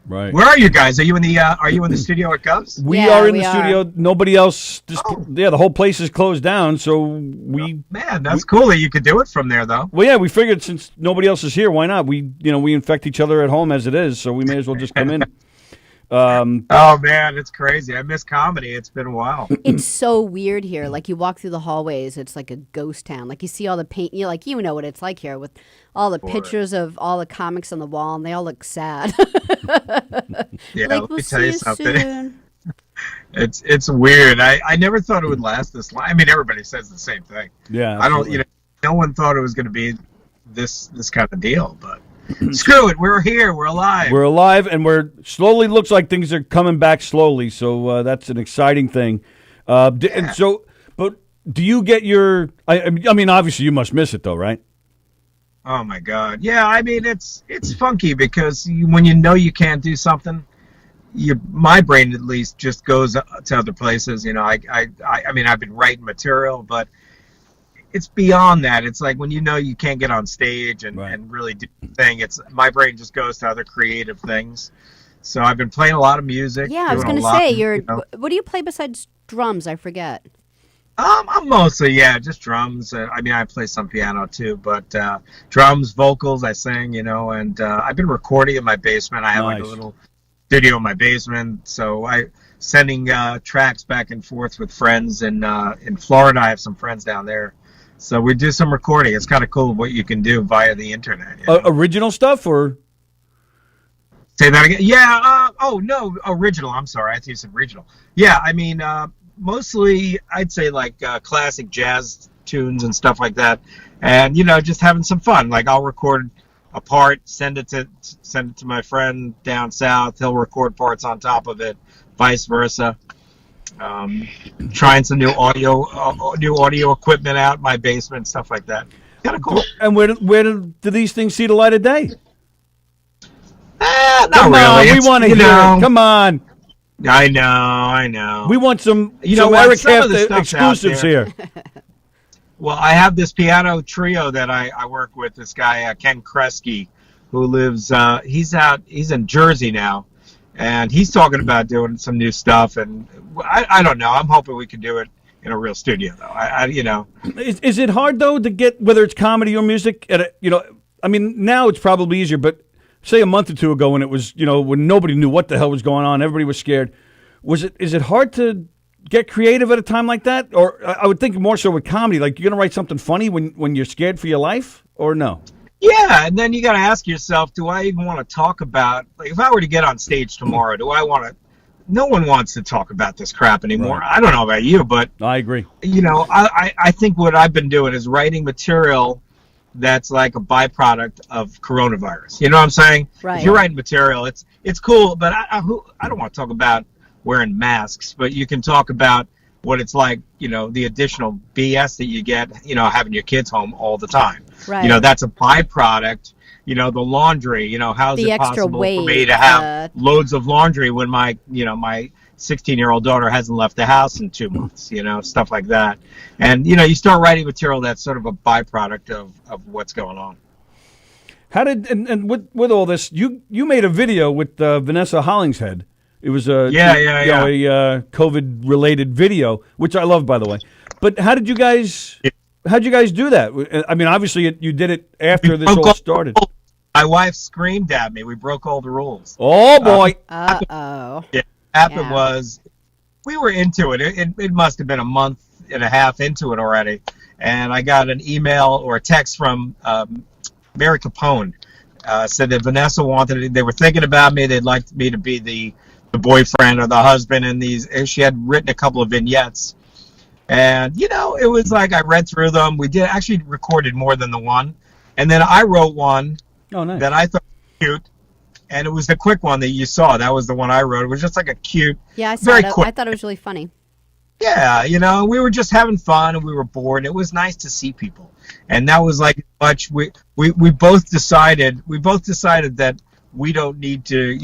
Right. Where are you guys? Are you in the studio at Govs? We Yeah, are in we the are. studio. Nobody else. Oh. Yeah, the whole place is closed down. So we. Man, that's cool that you could do it from there, though. Well, yeah, we figured since nobody else is here, why not? We infect each other at home as it is, so we may as well just come in. Oh man, it's crazy. I miss comedy. It's been a while. It's so weird here. Like you walk through the hallways, it's like a ghost town. Like you see all the paint. You know what it's like here with all the pictures of all the comics on the wall, and they all look sad. Yeah, like let we'll me tell see you you something. soon. It's weird. I never thought it would last this long. I mean, everybody says the same thing. Yeah, I don't. absolutely. No one thought it was going to be this kind of deal, but screw it. We're here. We're alive. We're alive, and we're slowly. Looks like things are coming back slowly. So that's an exciting thing. And so, but do you get your? I mean, obviously, you must miss it though, right? Oh my God. Yeah, I mean it's funky because when you know you can't do something, my brain at least just goes to other places. I mean I've been writing material, but it's beyond that. It's like when you can't get on stage and really do the thing. My brain just goes to other creative things. So I've been playing a lot of music. Yeah, I was doing going a to lot, say, what do you play besides drums? I forget. I'm mostly, just drums. I mean, I play some piano too, but drums, vocals, I sing, and I've been recording in my basement. I have like a Nice. little studio in my basement, so I sending tracks back and forth with friends in Florida. I have some friends down there, so we do some recording. It's kind of cool what you can do via the internet. Original stuff or? Say that again. Yeah. Oh no, original. I'm sorry. I think you said regional. Yeah. I mean, mostly I'd say like classic jazz tunes and stuff like that, and just having some fun. Like I'll record a part, send it to my friend down south. He'll record parts on top of it, vice versa. Trying some new audio equipment out in my basement, stuff like that. Kind of cool. And where do these things see the light of day? Not Come really. on, we It's, want to hear it. Come on. I know. We want some, You know some what? Eric Some of the Half stuff's out exclusives there. here. Well, I have this piano trio that I work with. This guy Ken Kresge, who lives. He's in Jersey now, and he's talking about doing some new stuff. And I don't know. I'm hoping we can do it in a real studio, though. Is it hard though to get, whether it's comedy or music? I mean, now it's probably easier, but say a month or two ago when it was, when nobody knew what the hell was going on, everybody was scared. Is it hard to get creative at a time like that? Or I would think more so with comedy, like you're going to write something funny when you're scared for your life, or no? Yeah, and then you got to ask yourself, do I even want to talk about, like, if I were to get on stage tomorrow, do I want to? No one wants to talk about this crap anymore. Right. I don't know about you, but I agree. I think what I've been doing is writing material that's like a byproduct of coronavirus. You know what I'm saying? Right. If you're writing material, it's cool, but I don't want to talk about wearing masks, but you can talk about what it's like, the additional BS that you get, having your kids home all the time. Right. That's a byproduct. The laundry, how's The it extra possible weight, for me to have loads of laundry when my 16-year-old daughter hasn't left the house in 2 months, stuff like that. And, you start writing material that's sort of a byproduct of what's going on. How did, and with all this, you made a video with Vanessa Hollingshead. It was a COVID-related video, which I love, by the way. But how'd you guys do that? I mean, obviously you did it after this all started. My wife screamed at me. We broke all the rules. Oh, boy. Uh-oh. What happened was we were into it. It must have been a month and a half into it already. And I got an email or a text from Mary Capone. Said that Vanessa they were thinking about me. They'd like me to be the boyfriend or the husband in these. And she had written a couple of vignettes. And, it was like I read through them. We did actually recorded more than the one. And then I wrote one that I thought was cute. And it was the quick one that you saw. That was the one I wrote. It was just like a cute, Yeah, I saw very it. quick. I thought it was really funny. Yeah, we were just having fun and we were bored. It was nice to see people. And that was like much we both decided that we don't need to,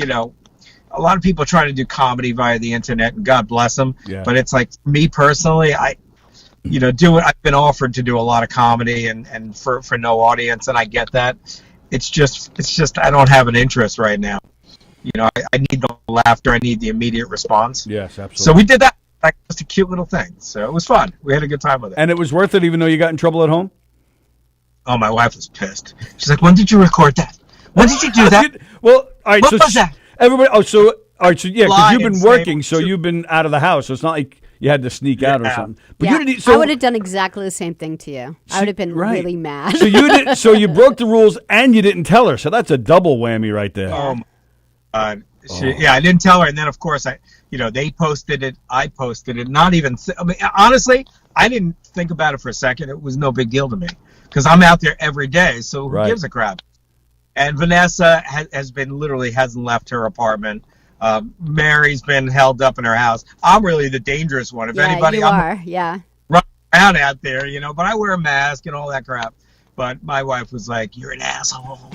a lot of people try to do comedy via the internet, and God bless them. Yeah. But it's like me personally, I've been offered to do a lot of comedy and for no audience, and I get that. It's just I don't have an interest right now. I need the laughter. I need the immediate response. Yes, absolutely. So we did that. Like just a cute little thing. So it was fun. We had a good time with it. And it was worth it, even though you got in trouble at home? Oh, my wife was pissed. She's like, "When did you record that? When did you do that?" Well, all right. What was that? Everybody. Oh, so all right. So yeah, because you've been Lie and working, say- so you've been out of the house. So it's not like you had to sneak out or Yeah. something. But Yeah, you didn't. So I would have done exactly the same thing to you. I would have been right. really mad. So you did. So you broke the rules and you didn't tell her. So that's a double whammy right there. Oh my God. I didn't tell her, and then of course they posted it. I posted it. Not even. Honestly, I didn't think about it for a second. It was no big deal to me because I'm out there every day. So who gives a crap? And Vanessa hasn't left her apartment. Mary's been held up in her house. I'm really the dangerous one. If anybody, I'm running around out there, But I wear a mask and all that crap. But my wife was like, "You're an asshole.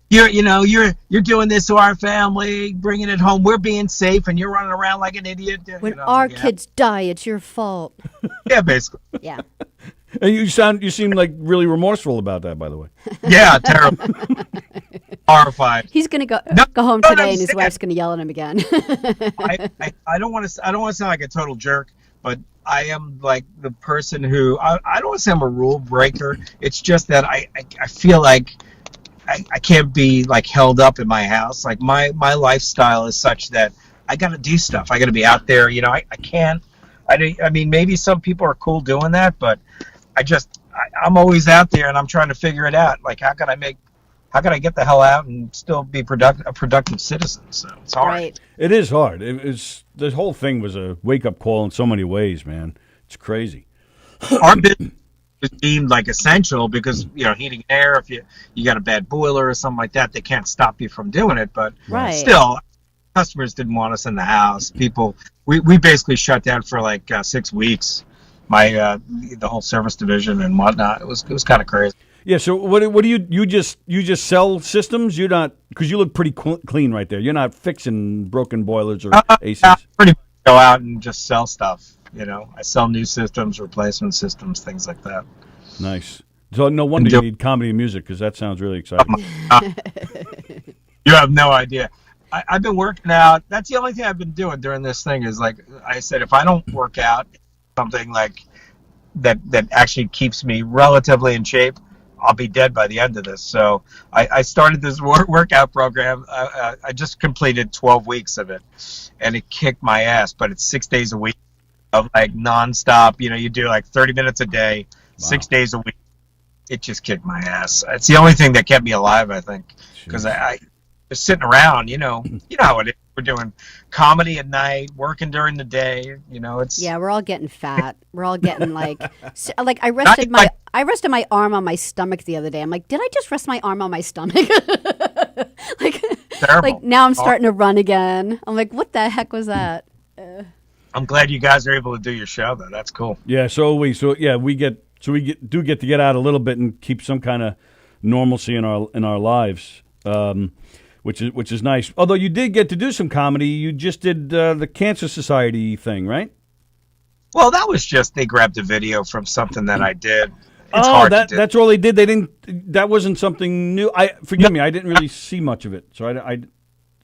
You're doing this to our family, bringing it home. We're being safe, and you're running around like an idiot." When our kids die, it's your fault. Yeah, basically. Yeah. And you seem like really remorseful about that, by the way. Yeah, terrible. Horrified. He's gonna go home today, and his wife's gonna yell at him again. I don't want to sound like a total jerk, but I am like the person who I don't want to say I'm a rule breaker. It's just that I feel like I can't be like held up in my house. Like my lifestyle is such that I got to do stuff. I got to be out there. I can't. I mean, maybe some people are cool doing that, but I'm always out there and I'm trying to figure it out. Like, how can I get the hell out and still be a productive citizen? So it's hard. Right. It is hard. The whole thing was a wake-up call in so many ways, man. It's crazy. Our business is deemed like essential because, heating and air, if you got a bad boiler or something like that, they can't stop you from doing it. But still, customers didn't want us in the house. We basically shut down for like 6 weeks. The whole service division and whatnot. It was kind of crazy. Yeah. So what do you just sell systems? You're not, because you look pretty clean right there. You're not fixing broken boilers or ACs. I pretty much go out and just sell stuff. I sell new systems, replacement systems, things like that. Nice. So no wonder you need comedy and music, because that sounds really exciting. You have no idea. I've been working out. That's the only thing I've been doing during this thing is, like I said, if I don't work out, something like that actually keeps me relatively in shape, I'll be dead by the end of this. So I started this workout program. I just completed 12 weeks of it, and it kicked my ass. But it's 6 days a week of like nonstop. You do like 30 minutes a day, 6 days a week. It just kicked my ass. It's the only thing that kept me alive, I think, because I just sitting around. You know how it is. We're doing comedy at night, working during the day. It's we're all getting fat. We're all getting like I rested my arm on my stomach the other day. I'm like, did I just rest my arm on my stomach? Like now I'm starting to run again. I'm like, what the heck was that? I'm glad you guys are able to do your show though. That's cool. Yeah. We get to get out a little bit and keep some kind of normalcy in our lives. Which is nice. Although you did get to do some comedy. You just did the Cancer Society thing, right? Well, that was just, they grabbed a video from something that I did. It's hard to do. That's all they did. They didn't. That wasn't something new. Forgive me. I didn't really see much of it. So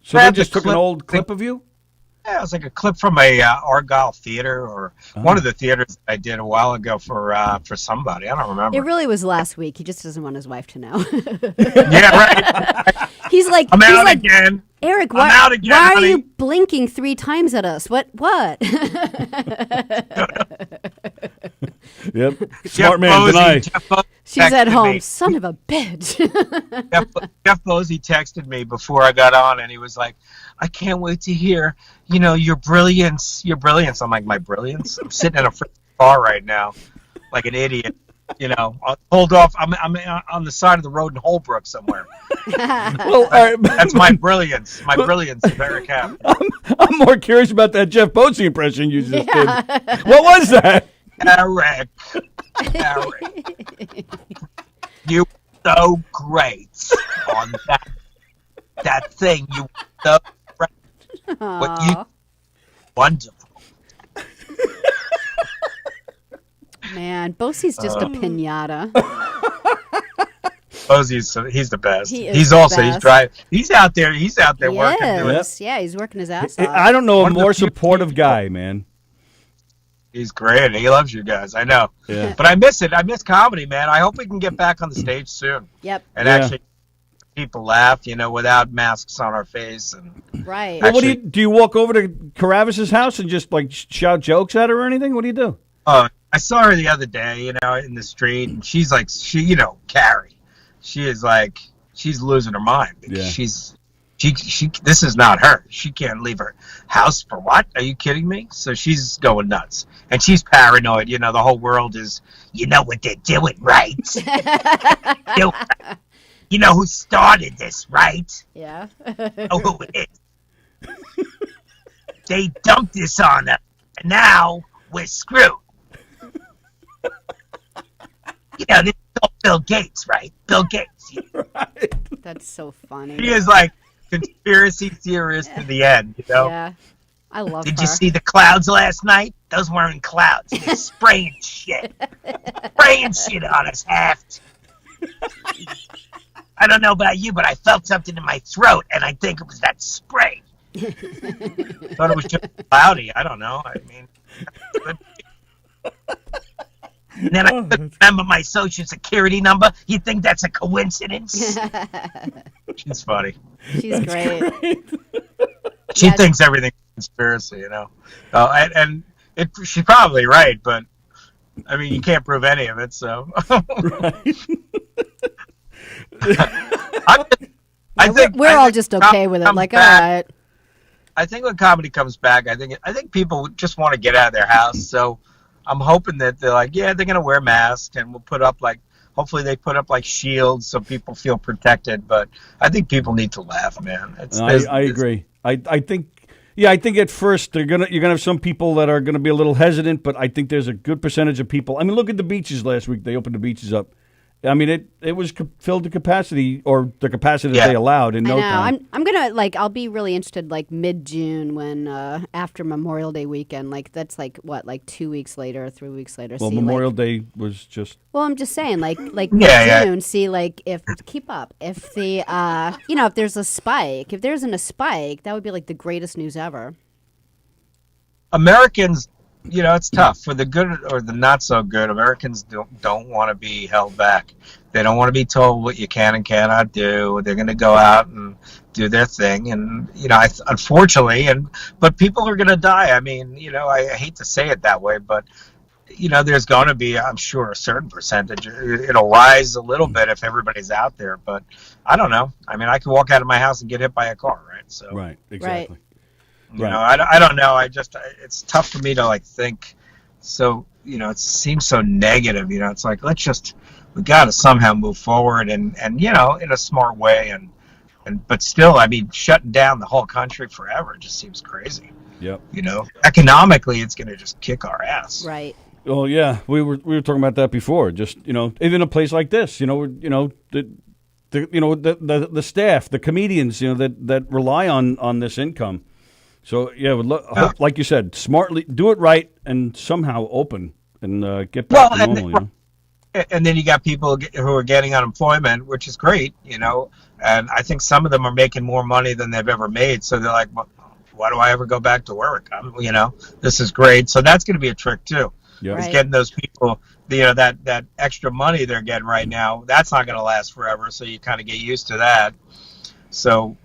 So they just took an old clip of you. Yeah, it was like a clip from a Argyle theater or one of the theaters I did a while ago for somebody. I don't remember. It really was last week. He just doesn't want his wife to know. Yeah, right. He's like, I'm out again. Eric, why are you blinking 3 times at us? What? Yep. Smart man denied. She's at home. Son of a bitch. Jeff Bosey texted me before I got on, and he was like, I can't wait to hear, your brilliance. I'm like, my brilliance? I'm sitting in a freaking car right now like an idiot. Hold off. I'm on the side of the road in Holbrook somewhere. Well, that's my brilliance. My brilliance is Eric Hamm. I'm more curious about that Jeff Bosey impression you just did. What was that? Eric, you were so great on that thing. You were so great. What you wonderful. Man, Bosey's just a pinata. He's the best. He's out there working. Yeah, he's working his ass off. I don't know a more supportive guy, man. He's great. He loves you guys. I know. Yeah. But I miss it. I miss comedy, man. I hope we can get back on the stage soon. Yep. And actually people laugh, without masks on our face. And right. Well, do you walk over to Karavis's house and just like shout jokes at her or anything? What do you do? I saw her the other day, in the street, and she's like, Carrie. She is like, she's losing her mind because she this is not her. She can't leave her house for what? Are you kidding me? So she's going nuts, and she's paranoid. The whole world is, what they're doing, right? You know who started this, right? Yeah. Oh, who it is? They dumped this on us, and now we're screwed. This is all Bill Gates, right? Bill Gates. Right. That's so funny. He is like conspiracy theorist to the end, Yeah. I love her. Did you see the clouds last night? Those weren't clouds. They're spraying shit. Spraying shit on us, Haft. I don't know about you, but I felt something in my throat, and I think it was that spray. Thought it was just cloudy. I don't know. I mean... And then I couldn't remember my social security number. You think that's a coincidence? She's funny. She's great. She thinks everything's a conspiracy, and she's probably right, but I mean, you can't prove any of it. So, I think we're all just okay with it. Like, all right. I think when comedy comes back, I think people just want to get out of their house. So I'm hoping that they're like, they're going to wear masks, and we'll put up hopefully they put up like shields so people feel protected. But I think people need to laugh, man. I agree. I think at first you're gonna have some people that are gonna be a little hesitant, but I think there's a good percentage of people. I mean, look at the beaches last week. They opened the beaches up, I mean, it was filled to capacity, or the capacity that they allowed in I no know. time. I'm gonna I'll be really interested mid-June when after Memorial Day weekend. That's 2 weeks later, 3 weeks later. Well, see, Memorial Day was just. Well, I'm just saying, Yeah, mid-June. See, if keep up, if the if there's a spike, if there isn't a spike, that would be the greatest news ever. Americans, it's tough for the good or the not so good. Americans don't want to be held back. They don't want to be told what you can and cannot do. They're going to go out and do their thing, and unfortunately, but people are going to die. I mean, I hate to say it that way, but there's going to be, I'm sure, a certain percentage. It'll rise a little bit if everybody's out there, but I don't know. I mean, I could walk out of my house and get hit by a car, right? So Right, exactly. I don't know. It's tough for me to think. So, it seems so negative. It's like, we got to somehow move forward and in a smart way. But still, I mean, shutting down the whole country forever just seems crazy. Yep. Economically, it's going to just kick our ass. Right. Well, yeah, we were talking about that before. Just even a place like this, the staff, the comedians, that rely on this income. So yeah, hope, like you said, smartly do it right and somehow open and get back to normal. And then you got people who are getting unemployment, which is great, and I think some of them are making more money than they've ever made. So they're like, well, why do I ever go back to work? This is great. So that's going to be a trick too. Yeah. Is getting those people, that extra money they're getting right now. That's not going to last forever. So you kind of get used to that. So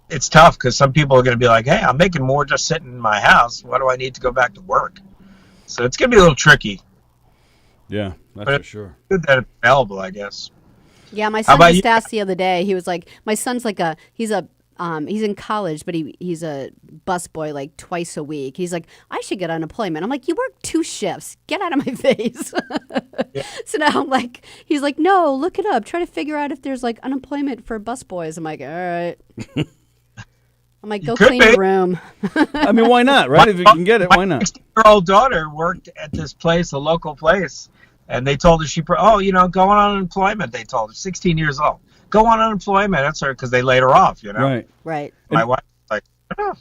it's tough because some people are going to be like, hey, I'm making more just sitting in my house. Why do I need to go back to work? So it's going to be a little tricky. Yeah, that's for sure. Good that it's available, I guess. Yeah, my son just asked the other day. He was like, my son's he's in college, but he's a busboy twice a week. He's like, I should get unemployment. I'm like, you work 2 shifts. Get out of my face. Yeah. So now I'm like, he's like, no, look it up. Try to figure out if there's unemployment for busboys. I'm like, all right. I'm like, go clean your room. I mean, why not, right? If you can get it, why not? My 16-year-old daughter worked at this place, a local place, and they told her go on unemployment. They told her, 16 years old, go on unemployment. That's her because they laid her off. Right. My wife was like,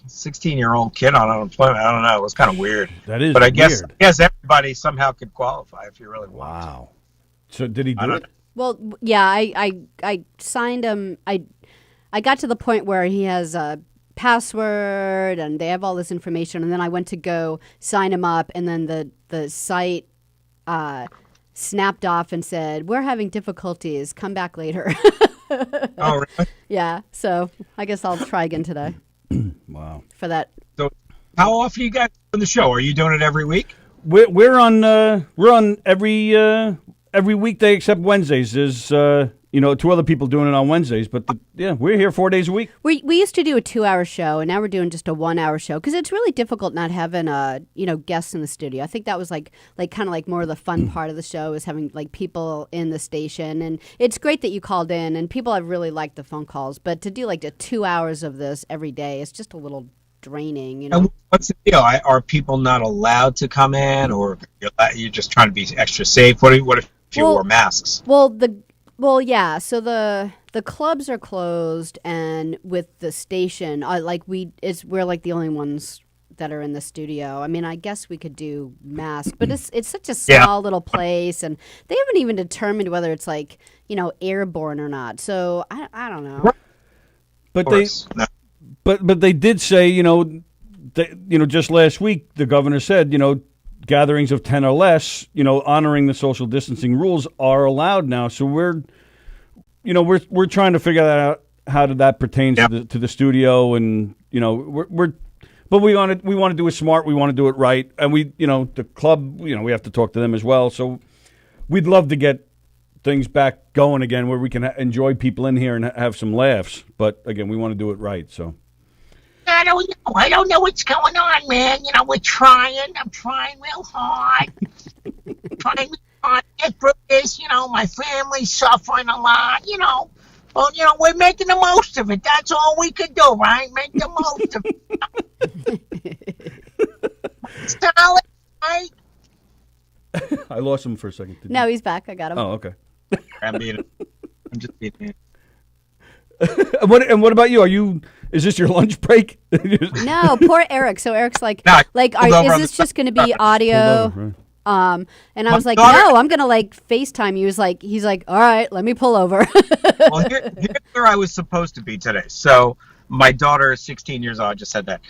16-year-old kid on unemployment. I don't know. It was kind of weird. That is, but I weird. guess everybody somehow could qualify if you really want. Wow. So did he do it? Well, yeah, I signed him. I got to the point where he has a password and they have all this information, and then I went to go sign him up, and then the site snapped off and said, we're having difficulties, come back later. Oh, really? Yeah, so I guess I'll try again today. Wow. For that. So how often are you guys doing the show? Are you doing it every week? We're on every weekday except Wednesdays. There's 2 other people doing it on Wednesdays, but we're here 4 days a week. We used to do a 2-hour show, and now we're doing just a 1-hour show because it's really difficult not having guests in the studio. I think that was kind of more of the fun part of the show is having people in the station, and it's great that you called in, and people have really liked the phone calls. But to do the 2 hours of this every day, it's just a little draining. And what's the deal? Are people not allowed to come in, or you're just trying to be extra safe? What if you wore masks? Well, yeah. So the clubs are closed, and with the station, we're the only ones that are in the studio. I mean, I guess we could do masks, but it's such a small little place, and they haven't even determined whether it's airborne or not. So I don't know. But they did say just last week the governor said gatherings of 10 or less, honoring the social distancing rules are allowed now. So we're trying to figure that out. How did that pertain to the studio? And but we want to do it smart. We want to do it right. And the club, we have to talk to them as well. So we'd love to get things back going again, where we can enjoy people in here and have some laughs. But again, we want to do it right. So. I don't know what's going on, man. We're trying. I'm trying real hard. Trying to get through this. My family's suffering a lot. Well, we're making the most of it. That's all we could do, right? Make the most of it. Sallie, right? I lost him for a second. No, he's back. I got him. Oh, okay. I'm just being. And what about you? Is this your lunch break? No, poor Eric. So Eric's like, No, is this just going to be audio? Pulled over, And I was like, daughter- no, I'm going to like FaceTime you. He's like, all right, let me pull over. Well, here's where I was supposed to be today. So my daughter is 16 years old. I just said that.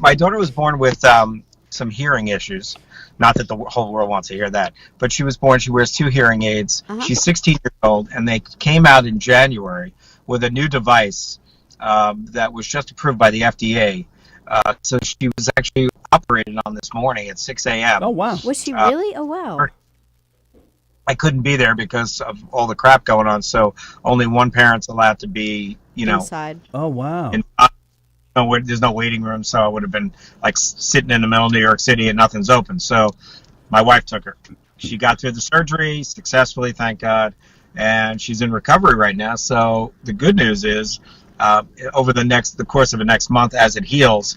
My daughter was born with some hearing issues. Not that the whole world wants to hear that. But she was born, she wears 2 hearing aids. Uh-huh. She's 16 years old, and they came out in January with a new device that was just approved by the FDA. So she was actually operated on this morning at 6 a.m. Oh, wow. Was she really? Oh, wow. I couldn't be there because of all the crap going on. So only one parent's allowed to be, Inside. Oh, wow. there's no waiting room. So I would have been like sitting in the middle of New York City and nothing's open. So my wife took her. She got through the surgery successfully, thank God. And she's in recovery right now. So the good news is, over the course of the next month, as it heals,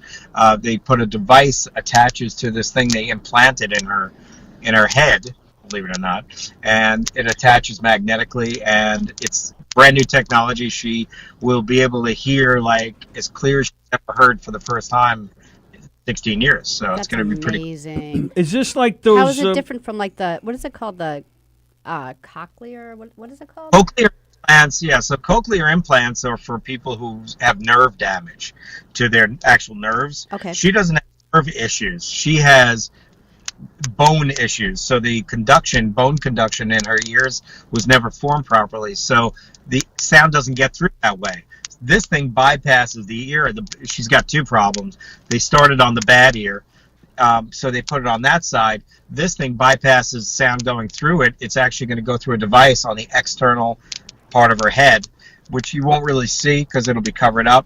they put a device attaches to this thing they implanted in her head, believe it or not, and it attaches magnetically, and it's brand new technology. She will be able to hear like as clear as she's ever heard for the first time in 16 years. So That's it's going to be pretty. amazing. Is this like those? How is it different from like what is it called? The cochlear? What is it called? Cochlear implants, yeah. So cochlear implants are for people who have nerve damage to their actual nerves. Okay. She doesn't have nerve issues. She has bone issues. So the bone conduction in her ears was never formed properly. So the sound doesn't get through that way. This thing bypasses the ear. She's got 2 problems. They started on the bad ear. So they put it on that side. This thing bypasses sound going through it. It's actually going to go through a device on the external part of her head, which you won't really see because it'll be covered up.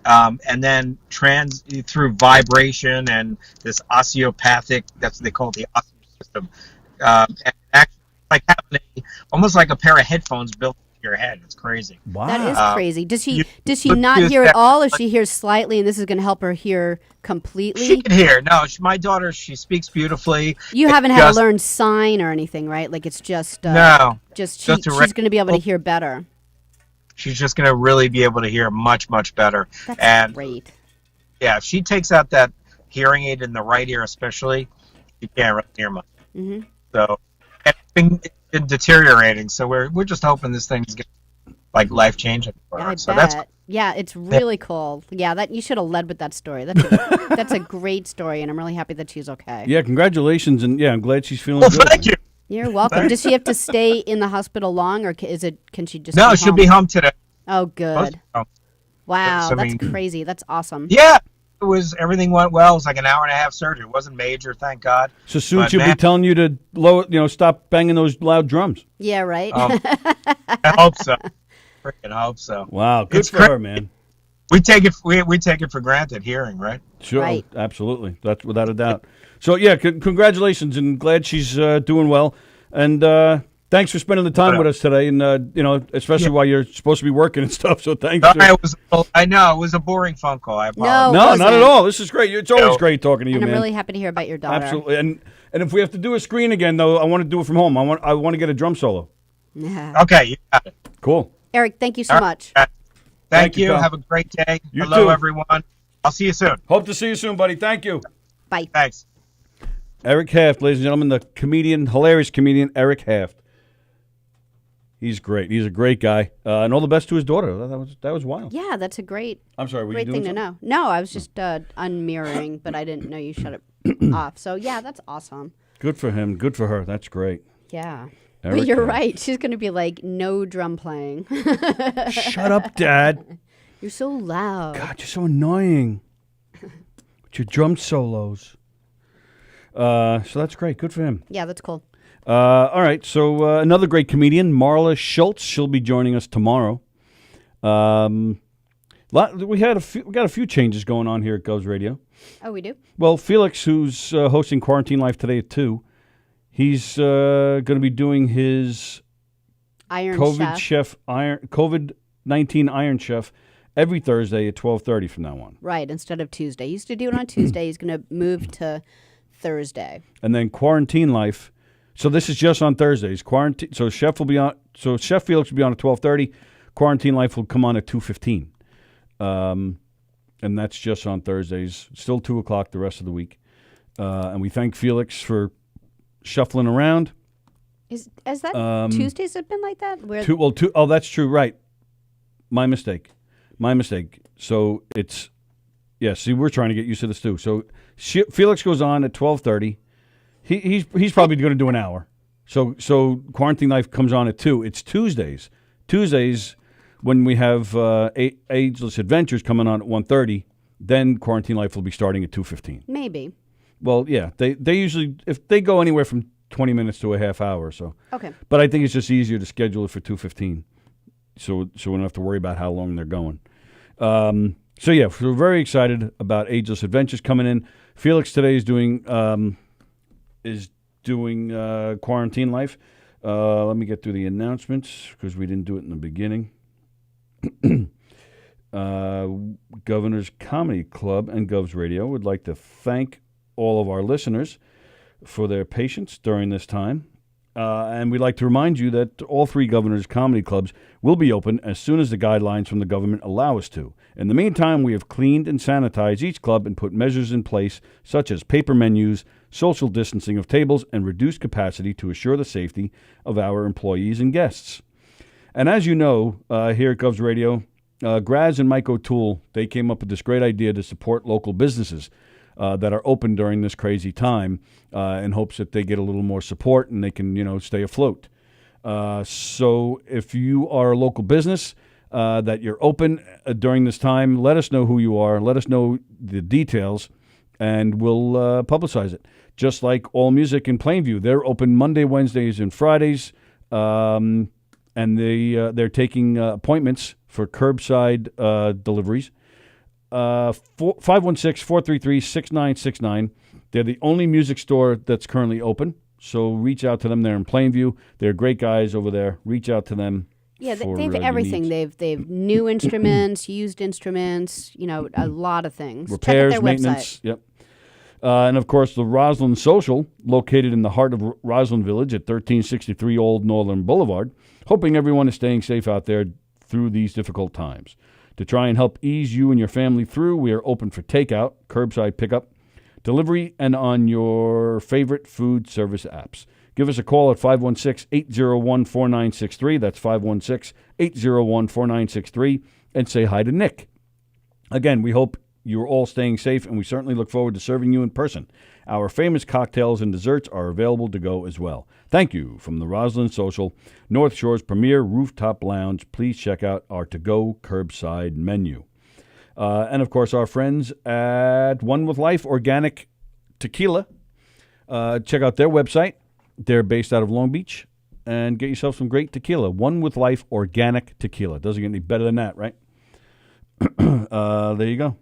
And then through vibration and this osteopathic, that's what they call it, the osteopathic system. And actually, like having almost like a pair of headphones built into your head. It's crazy. Wow. That is crazy. Does she you- not hear at all, or she hears slightly, and this is going to help her hear completely? She can hear. No, my daughter, she speaks beautifully. You haven't had to learn sign or anything, right? Like it's just No. she's just going to be able to hear better. She's just going to really be able to hear much, much better. That's great. Yeah, if she takes out that hearing aid in the right ear especially, you can't really hear much. Mm-hmm. So it's been deteriorating. So we're just hoping this thing's like life-changing for her. I So bet. Yeah, it's really cool. Yeah, that you should have led with that story. That's a great story, and I'm really happy that she's okay. Yeah, congratulations, and yeah, I'm glad she's feeling Well, good. thank you. You're welcome. Does she have to stay in the hospital long, or can she just? No, be she'll home? be home today. Oh, good. Oh, Wow, I that's mean- crazy. That's awesome. yeah, everything went well. It was like an hour and a half surgery. It wasn't major, thank God. So soon But, she'll be man- telling you to stop banging those loud drums. Yeah, right. I hope so. Freaking hope so. Wow, good It's for cra- her, man. We take it for granted hearing, right? Sure, Right. absolutely. That's without a doubt. So yeah, congratulations, and glad she's doing well. And thanks for spending the time with us today, and especially while you're supposed to be working and stuff. So thanks. I know it was a boring phone call. I apologize. No, wasn't. not at all. This is great. It's always No. great talking to you, And I'm man. really happy to hear about your daughter. Absolutely. And if we have to do a screen again, though, I want to do it from home. I want to get a drum solo. Yeah. Okay, you got it. Cool. Eric, thank you so All much. right. Thank you. pal. Have a great day. You Hello, too. everyone. I'll see you soon. Hope to see you soon, buddy. Thank you. Bye. Thanks. Eric Haft, ladies and gentlemen, the hilarious comedian Eric Haft. He's great. He's a great guy, and all the best to his daughter. That was wild. Yeah, that's a great I'm sorry. Were thing you doing to something? know. No, I was just unmirroring, but I didn't know you shut it off. So yeah, that's awesome. Good for him. Good for her. That's great. Yeah. Eric But you're Haft. right. She's going to be like, no drum playing. Shut up, Dad. You're so loud. God, you're so annoying. With your drum solos. So that's great. Good for him. Yeah, that's cool. All right. So another great comedian, Marla Schultz. She'll be joining us tomorrow. We got a few changes going on here at Govs Radio. Oh, we do? Well, Felix, who's hosting Quarantine Life today at 2, he's going to be doing his Iron COVID-19 Iron Chef every Thursday at 12:30 from now on. Right, instead of Tuesday. He used to do it on Tuesday. He's going to move to Thursday. And then Quarantine Life. So this is just on Thursdays. So Chef will be on So Chef Felix will be on at 12:30. Quarantine Life will come on at 2:15. And that's just on Thursdays. Still 2 o'clock the rest of the week. And we thank Felix for shuffling around. Has that Tuesdays have been like that? Oh, that's true. Right. My mistake. So it's, see, we're trying to get used to this too. So Felix goes on at 12:30. He's probably going to do an hour. So Quarantine Life comes on at 2. It's Tuesdays. Tuesdays when we have Ageless Adventures coming on at 1:30, then Quarantine Life will be starting at 2:15. Maybe. Well, yeah, they usually, if they go anywhere from 20 minutes to a half hour. So. Okay. But I think it's just easier to schedule it for 2:15, so we don't have to worry about how long they're going. So we're very excited about Ageless Adventures coming in. Felix today is doing Quarantine Life. Let me get through the announcements because we didn't do it in the beginning. Governor's Comedy Club and Govs Radio would like to thank all of our listeners for their patience during this time. And we'd like to remind you that all 3 Governor's Comedy Clubs will be open as soon as the guidelines from the government allow us to. In the meantime, we have cleaned and sanitized each club and put measures in place such as paper menus, social distancing of tables, and reduced capacity to assure the safety of our employees and guests. And as you know, here at Govs Radio, Graz and Mike O'Toole, they came up with this great idea to support local businesses that are open during this crazy time in hopes that they get a little more support and they can, stay afloat. So if you are a local business that you're open during this time, let us know who you are. Let us know the details, and we'll publicize it. Just like All Music in Plainview, they're open Monday, Wednesdays, and Fridays. And they're taking appointments for curbside deliveries. 516-433-6969. They're the only music store that's currently open, so reach out to them. They're in Plainview. They're great guys over there. Reach out to them. Yeah, they have everything. They've new instruments, used instruments, a lot of things. Repairs, check out their maintenance. website. Yep. And, of course, the Roslyn Social, located in the heart of Roslyn Village at 1363 Old Northern Boulevard, hoping everyone is staying safe out there through these difficult times. To try and help ease you and your family through, we are open for takeout, curbside pickup, delivery, and on your favorite food service apps. Give us a call at 516-801-4963. That's 516-801-4963. And say hi to Nick. Again, we hope you're all staying safe, and we certainly look forward to serving you in person. Our famous cocktails and desserts are available to go as well. Thank you from the Roslyn Social, North Shore's premier rooftop lounge. Please check out our to-go curbside menu. And, of course, our friends at One With Life Organic Tequila. Check out their website. They're based out of Long Beach. And get yourself some great tequila. One With Life Organic Tequila. Doesn't get any better than that, right? There you go.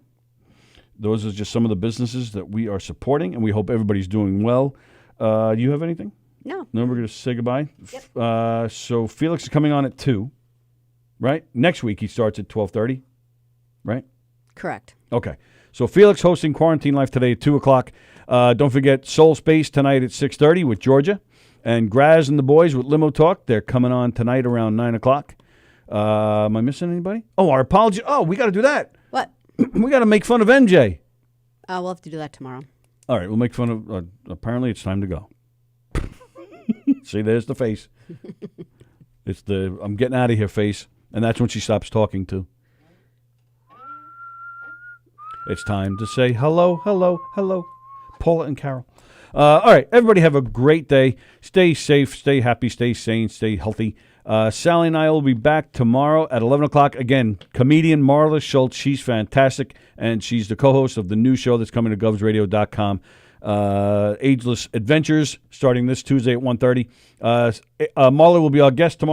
Those are just some of the businesses that we are supporting, and we hope everybody's doing well. Do you have anything? No. No, we're going to say goodbye? Yep. So Felix is coming on at 2, right? Next week he starts at 12:30, right? Correct. Okay. So Felix hosting Quarantine Life today at 2 o'clock. Don't forget Soul Space tonight at 6:30 with Georgia. And Graz and the boys with Limo Talk, they're coming on tonight around 9 o'clock. Am I missing anybody? Oh, our apology. Oh, we got to do that. What? We got to make fun of MJ. We'll have to do that tomorrow. All right, we'll make fun of. Apparently, it's time to go. See, there's the face. It's the I'm getting out of here face, and that's when she stops talking too. It's time to say hello, hello, hello, Paula and Carol. All right, everybody have a great day. Stay safe, stay happy, stay sane, stay healthy. Sallie and I will be back tomorrow at 11 o'clock. Again, comedian Marla Schultz. She's fantastic, and she's the co-host of the new show that's coming to govsradio.com, Ageless Adventures, starting this Tuesday at 1:30. Marla will be our guest tomorrow.